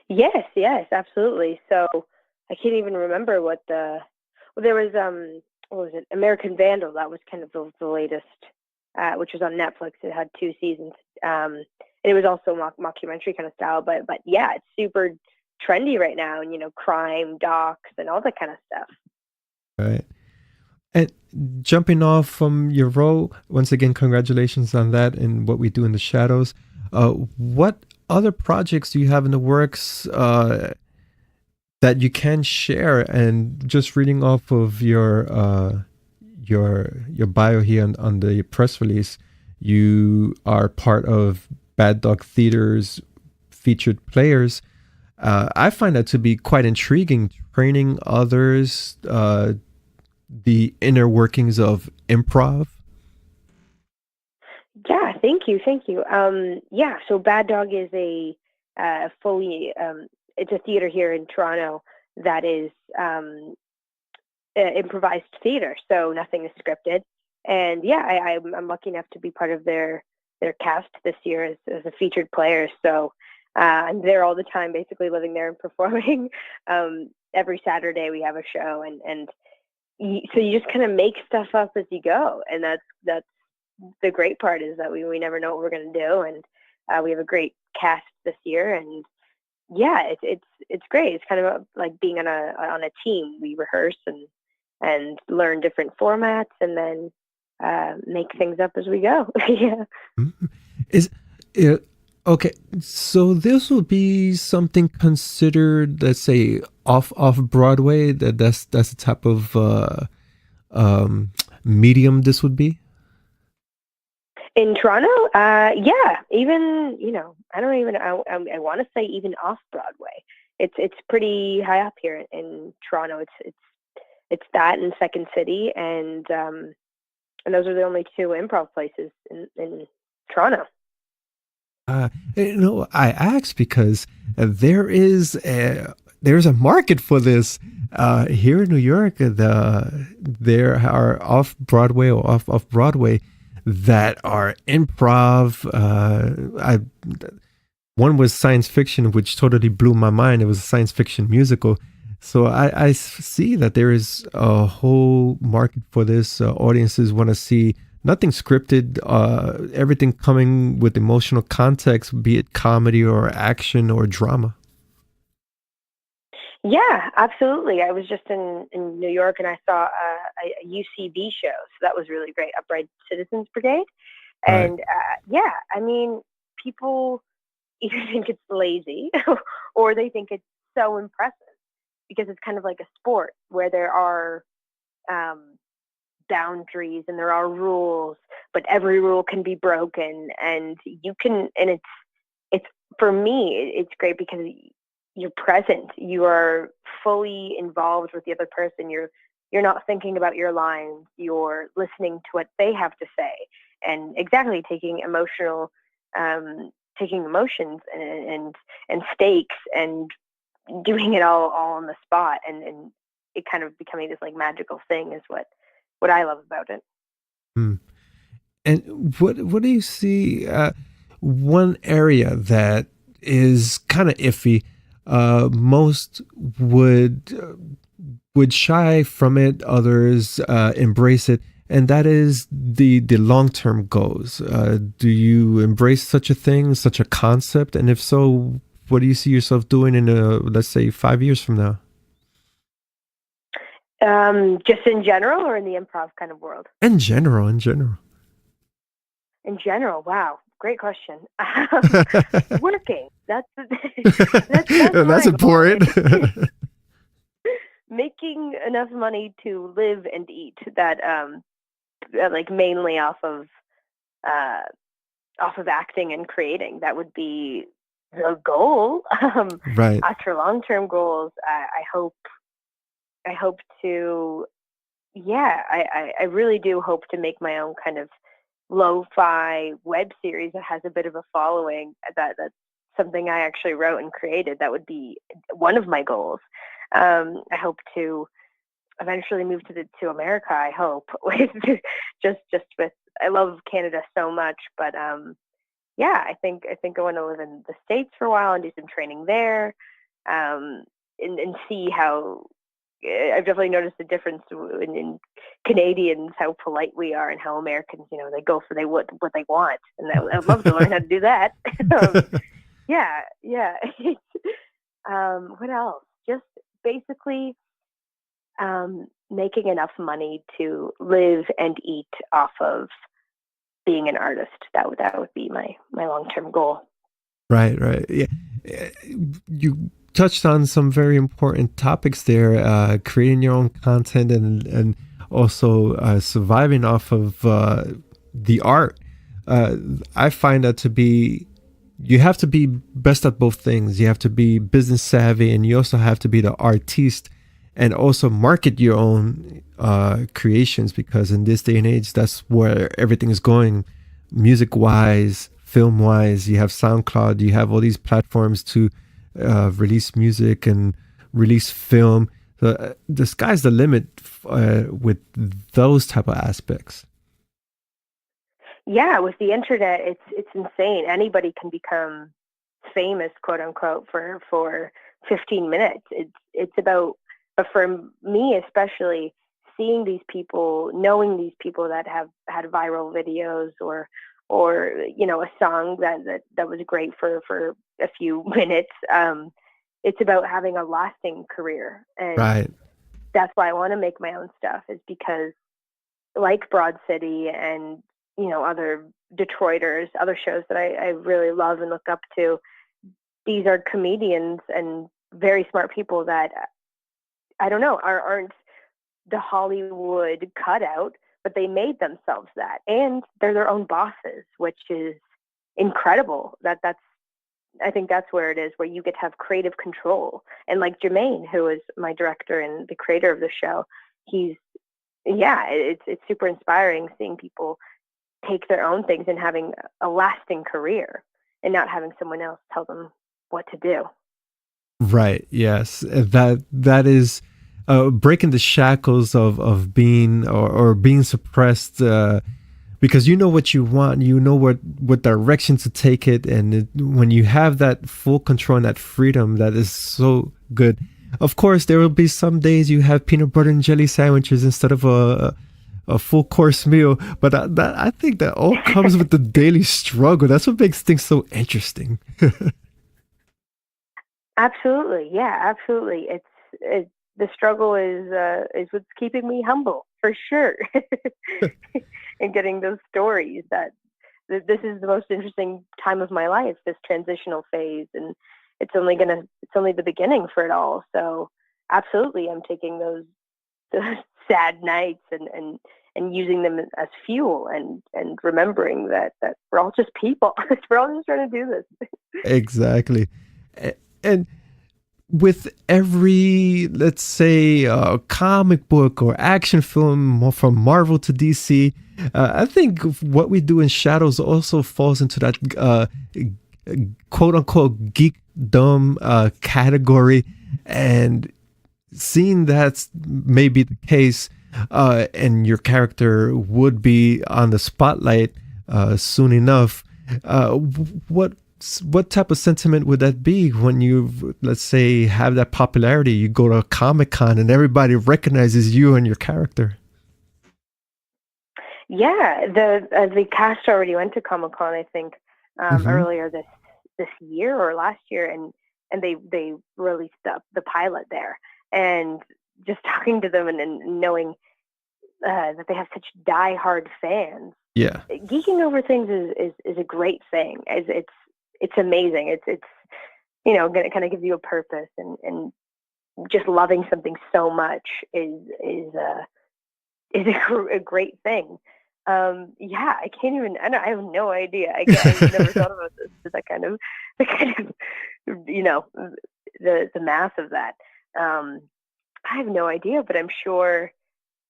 Speaker 7: Yes, absolutely. So I can't even remember there was what was it, American Vandal, that was kind of the latest, which was on Netflix. It had 2 seasons, and it was also mockumentary kind of style, but yeah, it's super trendy right now, and crime docs and all that kind of stuff.
Speaker 2: Right. And jumping off from your role, once again, congratulations on that and what we do in the shadows. What other projects do you have in the works that you can share? And just reading off of your bio here on the press release, you are part of Bad Dog Theater's featured players. I find that to be quite intriguing, training others the inner workings of improv.
Speaker 7: Yeah, thank you. Yeah, so Bad Dog is a fully it's a theater here in Toronto that is improvised theater, so nothing is scripted. And yeah, I'm lucky enough to be part of their cast this year as a featured player. So I'm there all the time, basically living there and performing. Every Saturday we have a show, and so you just kind of make stuff up as you go, and that's the great part, is that we never know what we're going to do, and we have a great cast this year, and yeah, it's great. It's kind of like being on a team. We rehearse and learn different formats, and then make things up as we go. Yeah.
Speaker 2: Is it okay? So this would be something considered, let's say, off Broadway. That's the type of medium this would be.
Speaker 7: In Toronto, yeah, even I don't even I want to say even off Broadway. it's pretty high up here in Toronto. It's that and Second City, and those are the only two improv places in Toronto.
Speaker 2: I asked because there's a market for this here in New York. There are off Broadway or off Broadway that are improv. One was science fiction, which totally blew my mind. It was a science fiction musical. So I see that there is a whole market for this. Audiences want to see nothing scripted, everything coming with emotional context, be it comedy or action or drama.
Speaker 7: Yeah, absolutely. I was just in New York and I saw a UCB show. So that was really great, Upright Citizens Brigade. And yeah, I mean, people either think it's lazy or they think it's so impressive because it's kind of like a sport where there are boundaries and there are rules, but every rule can be broken, and you can, and it's for me, it's great because you're present, you are fully involved with the other person, you're not thinking about your lines, you're listening to what they have to say, and exactly taking emotions and stakes and doing it all on the spot, and it kind of becoming this like magical thing is what I love about it.
Speaker 2: And what do you see? One area that is kind of iffy. Most would shy from it. Others embrace it, and that is the long-term goals. Do you embrace such a thing, such a concept? And if so, what do you see yourself doing in let's say 5 years from now?
Speaker 7: Just in general, or in the improv kind of world?
Speaker 2: In general.
Speaker 7: In general, wow, great question. Working. That's
Speaker 2: that's important.
Speaker 7: Making enough money to live and eat. That like mainly off of acting and creating. That would be the goal.
Speaker 2: Right.
Speaker 7: As for long-term goals, I hope to, yeah, I really do hope to make my own kind of lo-fi web series that has a bit of a following. That's something I actually wrote and created. That would be one of my goals. I hope to eventually move to America. I hope with just with, I love Canada so much, but yeah, I think I want to live in the States for a while and do some training there, and see how. I've definitely noticed the difference in Canadians, how polite we are, and how Americans, they go for what they want, and I'd love to learn how to do that. Yeah. What else? Just basically making enough money to live and eat off of being an artist. That would be my long-term goal.
Speaker 2: Right. Yeah. You touched on some very important topics there, creating your own content and also surviving off of the art. I find that to be, you have to be best at both things. You have to be business savvy, and you also have to be the artiste and also market your own creations, because in this day and age, that's where everything is going, music-wise, film-wise. You have SoundCloud, you have all these platforms to release music and release film. The sky's the limit with those type of aspects.
Speaker 7: Yeah, with the internet, it's insane. Anybody can become famous, quote unquote, for 15 minutes. It's about, but for me especially, seeing these people, knowing these people that have had viral videos or a song that was great for a few minutes. It's about having a lasting career, and
Speaker 2: right.
Speaker 7: That's why I want to make my own stuff, is because like Broad City and other Detroiters, other shows that I really love and look up to, these are comedians and very smart people that I don't know aren't the Hollywood cutout, but they made themselves that, and they're their own bosses, which is incredible. That's I think that's where it is, where you get to have creative control. And like Jermaine, who is my director and the creator of the show, it's super inspiring seeing people take their own things and having a lasting career and not having someone else tell them what to do.
Speaker 2: Right. Yes. That is breaking the shackles of being or being suppressed, because you know what you want, you know what direction to take it, and when you have that full control and that freedom, that is so good. Of course, there will be some days you have peanut butter and jelly sandwiches instead of a full course meal, but I think that all comes with the daily struggle. That's what makes things so interesting.
Speaker 7: Absolutely. Yeah, absolutely. It's the struggle is what's keeping me humble, for sure. And getting those stories that this is the most interesting time of my life, this transitional phase, and it's only the beginning for it all. So absolutely, I'm taking those sad nights and using them as fuel, and remembering that we're all just people. We're all just trying to do this.
Speaker 2: Exactly. And with every, let's say, comic book or action film from Marvel to DC, I think what we do in Shadows also falls into that quote unquote geekdom category. And seeing that's maybe the case, and your character would be on the spotlight soon enough, what type of sentiment would that be when you, let's say, have that popularity? You go to a Comic-Con and everybody recognizes you and your character.
Speaker 7: Yeah, the cast already went to Comic-Con, I think, earlier this year or last year, and they released the pilot there. And just talking to them and knowing that they have such diehard fans.
Speaker 2: Yeah,
Speaker 7: geeking over things is a great thing. It's amazing. It's gonna kind of give you a purpose, and just loving something so much is a great thing. I can't even. I have no idea. I've never thought about this. The kind of the mass of that. I have no idea, but I'm sure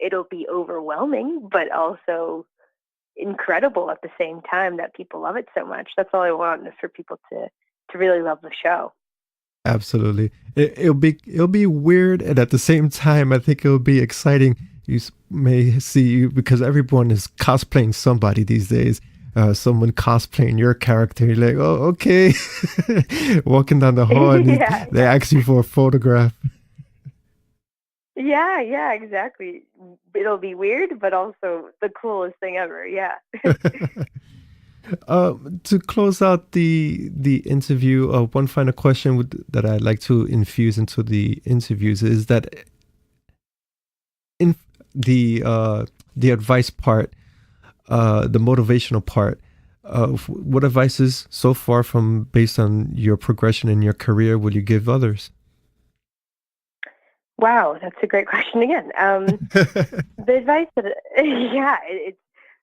Speaker 7: it'll be overwhelming, but also incredible at the same time that people love it so much. That's all I want, is for people to really love the show.
Speaker 2: absolutely. It'll be weird, and at the same time, I think it'll be exciting. You may see, because everyone is cosplaying somebody these days. Someone cosplaying your character, you're like, oh, okay. Walking down the hall, and they ask you for a photograph.
Speaker 7: Yeah, exactly. It'll be weird, but also the coolest thing ever. Yeah.
Speaker 2: To close out the interview, one final question that I'd like to infuse into the interviews is that in the advice part, the motivational part, what advices so far based on your progression in your career will you give others?
Speaker 7: Wow, that's a great question again. The advice that,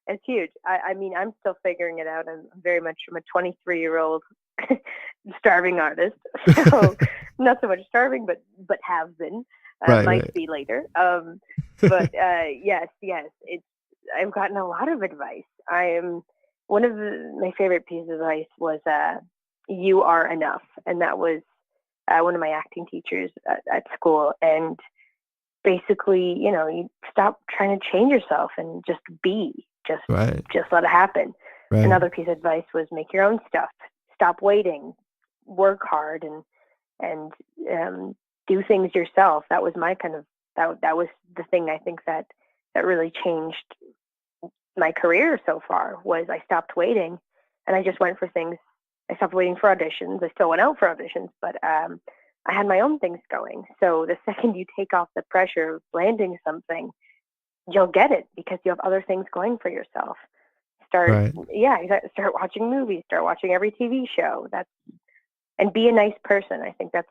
Speaker 7: it's huge. I mean, I'm still figuring it out. I'm a 23-year-old starving artist. So not so much starving, but have been. Might be later. Yes. I've gotten a lot of advice. One of my favorite pieces of advice was, you are enough. And that was one of my acting teachers at school. And basically, you stop trying to change yourself and just be. Just let it happen. Right. Another piece of advice was make your own stuff. Stop waiting. Work hard and do things yourself. That was my that was the thing I think that really changed my career so far. Was I stopped waiting and I just went for things. I stopped waiting for auditions. I still went out for auditions, but I had my own things going. So the second you take off the pressure of landing something, you'll get it because you have other things going for yourself. Start watching movies, start watching every TV show. And be a nice person. I think that's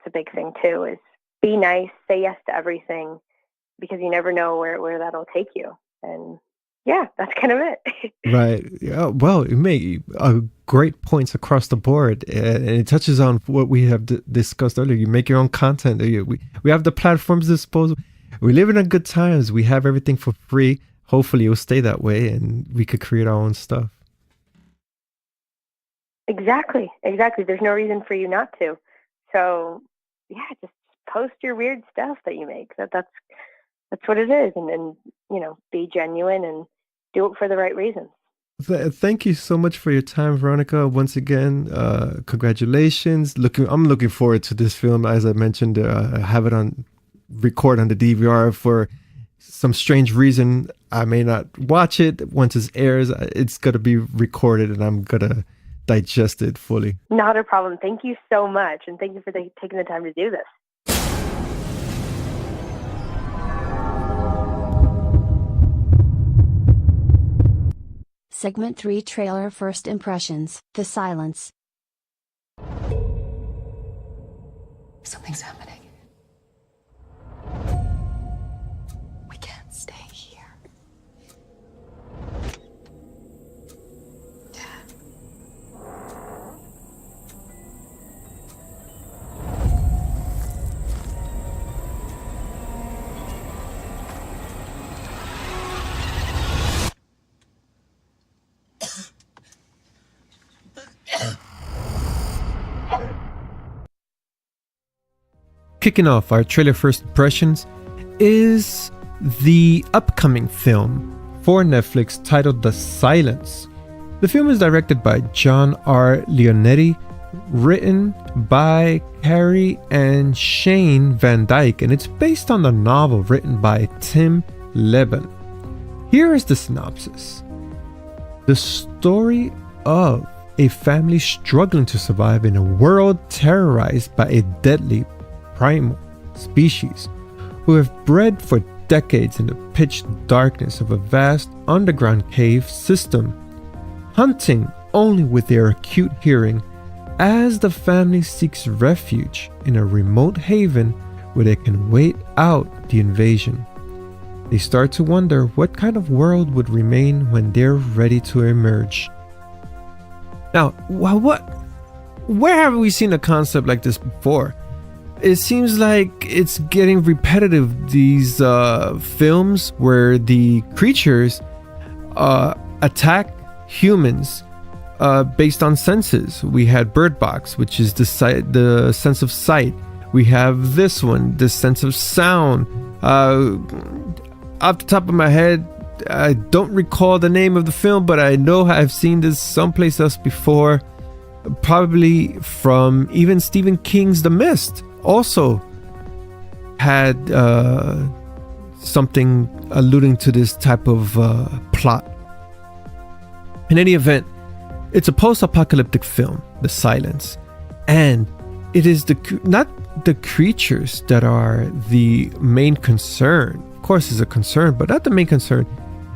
Speaker 7: a big thing too, is be nice, say yes to everything, because you never know where that'll take you. And yeah, that's kind of it.
Speaker 2: Right. Yeah. Well, you make great points across the board, and it touches on what we have discussed earlier. You make your own content. We have the platforms disposal. We live in good times. We have everything for free. Hopefully, it will stay that way, and we could create our own stuff.
Speaker 7: Exactly. There's no reason for you not to. So, yeah, just post your weird stuff that you make. That's what it is, and be genuine and do it for the right reasons.
Speaker 2: Thank you so much for your time, Veronika. Once again, congratulations. I'm looking forward to this film. As I mentioned, I have it on record on the DVR. For some strange reason, I may not watch it once it airs. It's going to be recorded, and I'm going to digest it fully.
Speaker 7: Not a problem. Thank you so much, and thank you for taking the time to do this.
Speaker 1: Segment 3 Trailer First Impressions, The Silence.
Speaker 3: Something's happening. We can't stay here. Dad.
Speaker 2: Kicking off our trailer first impressions is the upcoming film for Netflix titled The Silence. The film is directed by John R. Leonetti, written by Carrie and Shane Van Dyke, and it's based on the novel written by Tim Leben. Here is the synopsis. The story of a family struggling to survive in a world terrorized by a deadly primal species who have bred for decades in the pitch darkness of a vast underground cave system, hunting only with their acute hearing as the family seeks refuge in a remote haven where they can wait out the invasion. They start to wonder what kind of world would remain when they're ready to emerge. Now, where have we seen a concept like this before? It seems like it's getting repetitive, these films where the creatures attack humans based on senses. We had Bird Box, which is the sense of sight. We have this one, the sense of sound. Off the top of my head, I don't recall the name of the film, but I know I've seen this someplace else before. Probably from even Stephen King's The Mist. Also had something alluding to this type of plot. In any event, it's a post-apocalyptic film, The Silence, and it is not the creatures that are the main concern. Of course, it's a concern, but not the main concern.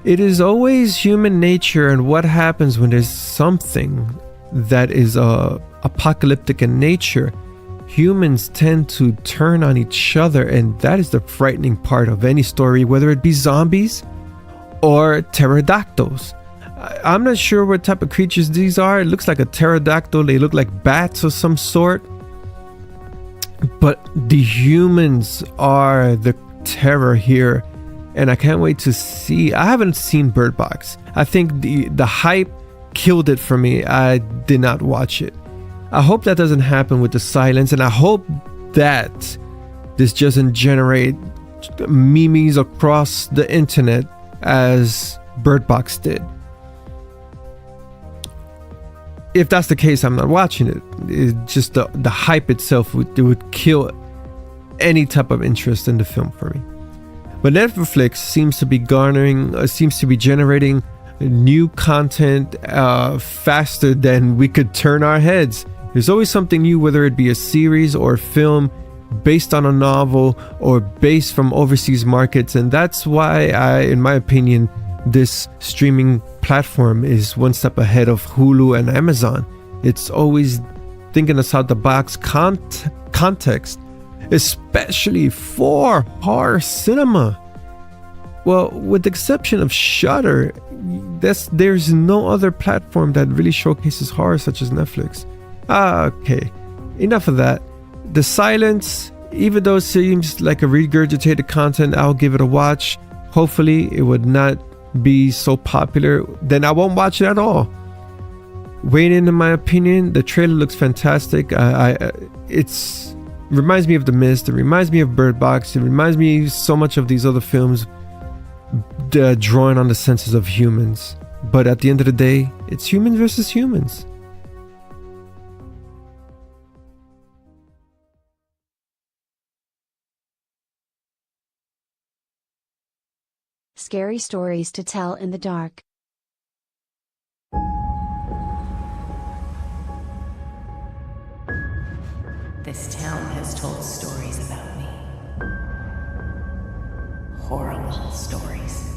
Speaker 2: It is always human nature and what happens when there's something that is apocalyptic in nature. Humans tend to turn on each other, and that is the frightening part of any story, whether it be zombies or pterodactyls. I'm not sure what type of creatures these are. It looks like a pterodactyl. They look like bats of some sort. But the humans are the terror here, and I can't wait to see. I haven't seen Bird Box. I think the hype killed it for me. I did not watch it. I hope that doesn't happen with The Silence, and I hope that this doesn't generate memes across the internet as Bird Box did. If that's the case, I'm not watching it. It's just the hype itself would kill any type of interest in the film for me. But Netflix seems to be generating new content faster than we could turn our heads. There's always something new, whether it be a series or a film based on a novel or based from overseas markets. And that's why in my opinion, this streaming platform is one step ahead of Hulu and Amazon. It's always thinking outside the box context, especially for horror cinema. Well, with the exception of Shudder, there's no other platform that really showcases horror such as Netflix. Okay, enough of that. The Silence, even though it seems like a regurgitated content, I'll give it a watch. Hopefully it would not be so popular, then I won't watch it at all. Weighing in my opinion, the trailer looks fantastic. It's reminds me of The Mist. It reminds me of Bird Box. It reminds me so much of these other films drawing on the senses of humans. But at the end of the day, it's humans versus humans.
Speaker 1: Scary stories to tell in the dark.
Speaker 8: This town has told stories about me. Horrible stories.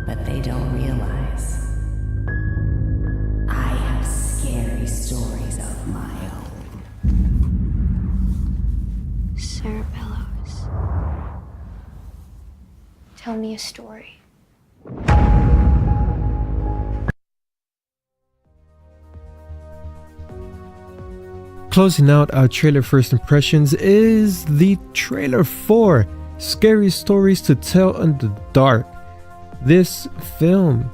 Speaker 8: But they don't realize I have scary stories of my own.
Speaker 9: Sarah Bellows. Tell me a story.
Speaker 2: Closing out our trailer first impressions is the trailer for Scary Stories to Tell in the Dark. This film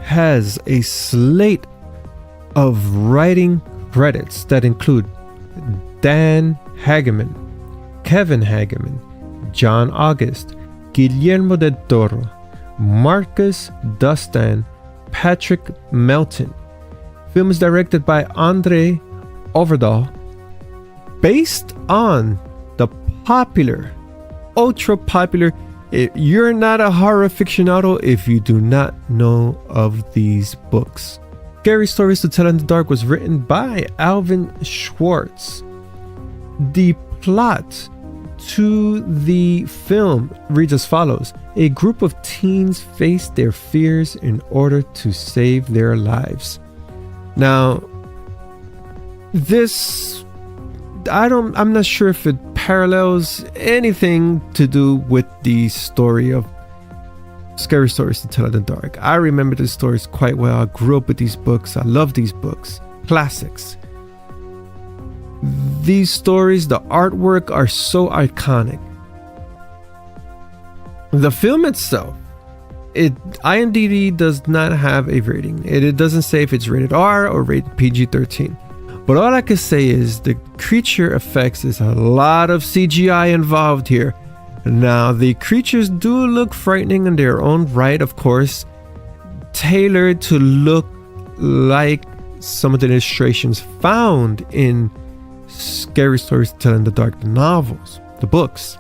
Speaker 2: has a slate of writing credits that include Dan Hageman, Kevin Hageman, John August, Guillermo del Toro, Marcus Dustin, Patrick Melton. Film is directed by Andre Overdahl, based on the popular, ultra popular, you're not a horror aficionado if you do not know of these books. Scary Stories to Tell in the Dark was written by Alvin Schwartz. The plot to the film reads as follows: a group of teens face their fears in order to save their lives. Now, this, I'm not sure if it parallels anything to do with the story of Scary Stories to Tell in the Dark. I remember these stories quite well. I grew up with these books. I love these books. Classics. These stories, the artwork are so iconic. The film itself, IMDb does not have a rating. It doesn't say if it's rated R or rated PG-13. But all I can say is the creature effects is a lot of CGI involved here. Now, the creatures do look frightening in their own right, of course, tailored to look like some of the illustrations found in Scary Stories to Tell in the Dark, the novels, the books.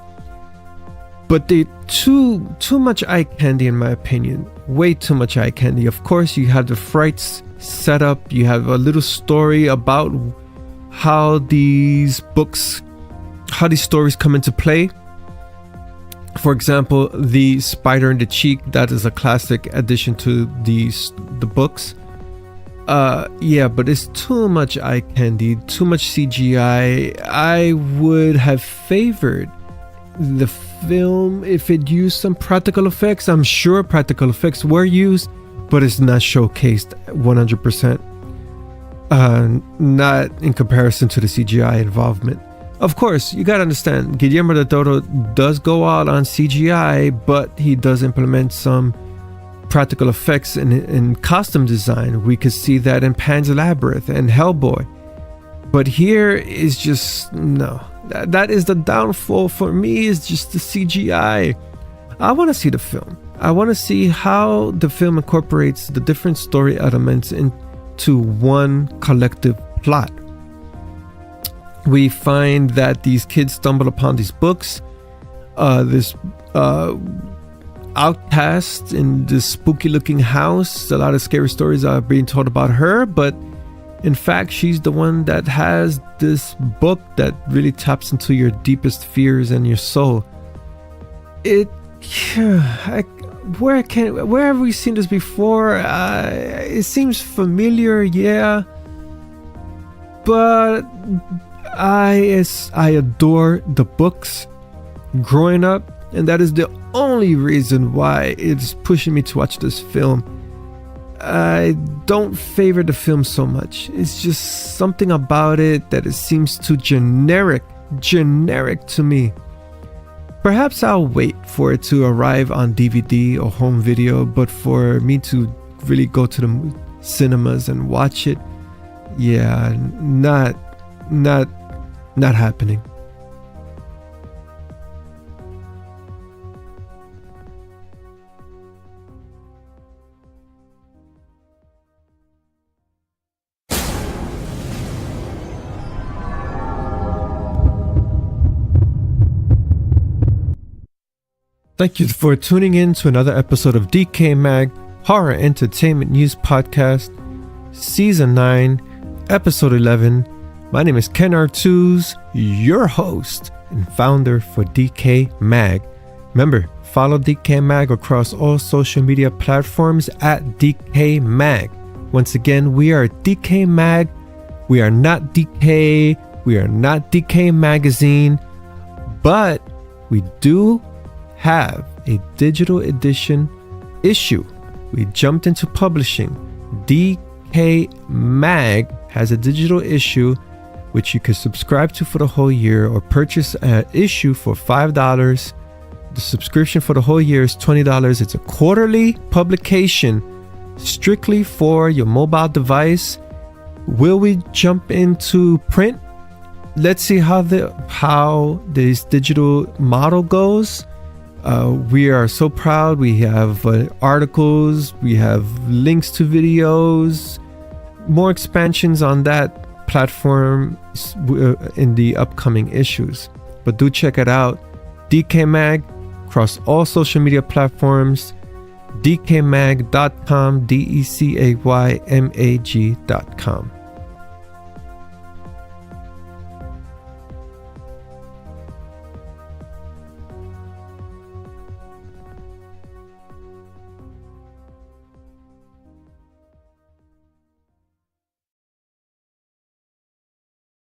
Speaker 2: But they too much eye candy, in my opinion. Way too much eye candy. Of course, you have the frights set up. You have a little story about how these stories come into play. For example, the spider in the cheek, that is a classic addition to the books. Yeah, but it's too much eye candy, too much CGI. I would have favored the film if it used some practical effects. I'm sure practical effects were used, but it's not showcased 100%. Not in comparison to the CGI involvement. Of course, you gotta understand, Guillermo del Toro does go out on CGI, but he does implement some practical effects in costume design. We could see that in Pan's Labyrinth and Hellboy. But here is just, no. That is the downfall for me, is just the CGI. I want to see the film. I want to see how the film incorporates the different story elements into one collective plot. We find that these kids stumble upon these books, this outcast in this spooky looking house. A lot of scary stories are being told about her, but in fact, she's the one that has this book that really taps into your deepest fears and your soul. Where have we seen this before? It seems familiar, yeah. But I adore the books. Growing up, And that is the only reason why it's pushing me to watch this film. I don't favor the film so much. It's just something about it that it seems too generic to me. Perhaps I'll wait for it to arrive on DVD or home video, but for me to really go to the cinemas and watch it, yeah, not happening. Thank you for tuning in to another episode of DecayMag, Horror Entertainment News Podcast, Season 9, Episode 11. My name is Ken Artuz, your host and founder for DecayMag. Remember, follow DecayMag across all social media platforms at DecayMag. Once again, we are DecayMag. We are not Decay. We are not Decay Magazine. But we do have a digital edition issue. We jumped into publishing. DecayMag has a digital issue which you can subscribe to for the whole year or purchase an issue for $5. The subscription for the whole year is $20. It's a quarterly publication strictly for your mobile device. Will we jump into print? Let's see how this digital model goes. We are so proud. We have articles, we have links to videos, more expansions on that platform in the upcoming issues. But do check it out. DecayMag across all social media platforms. DecayMag.com, DecayMag.com.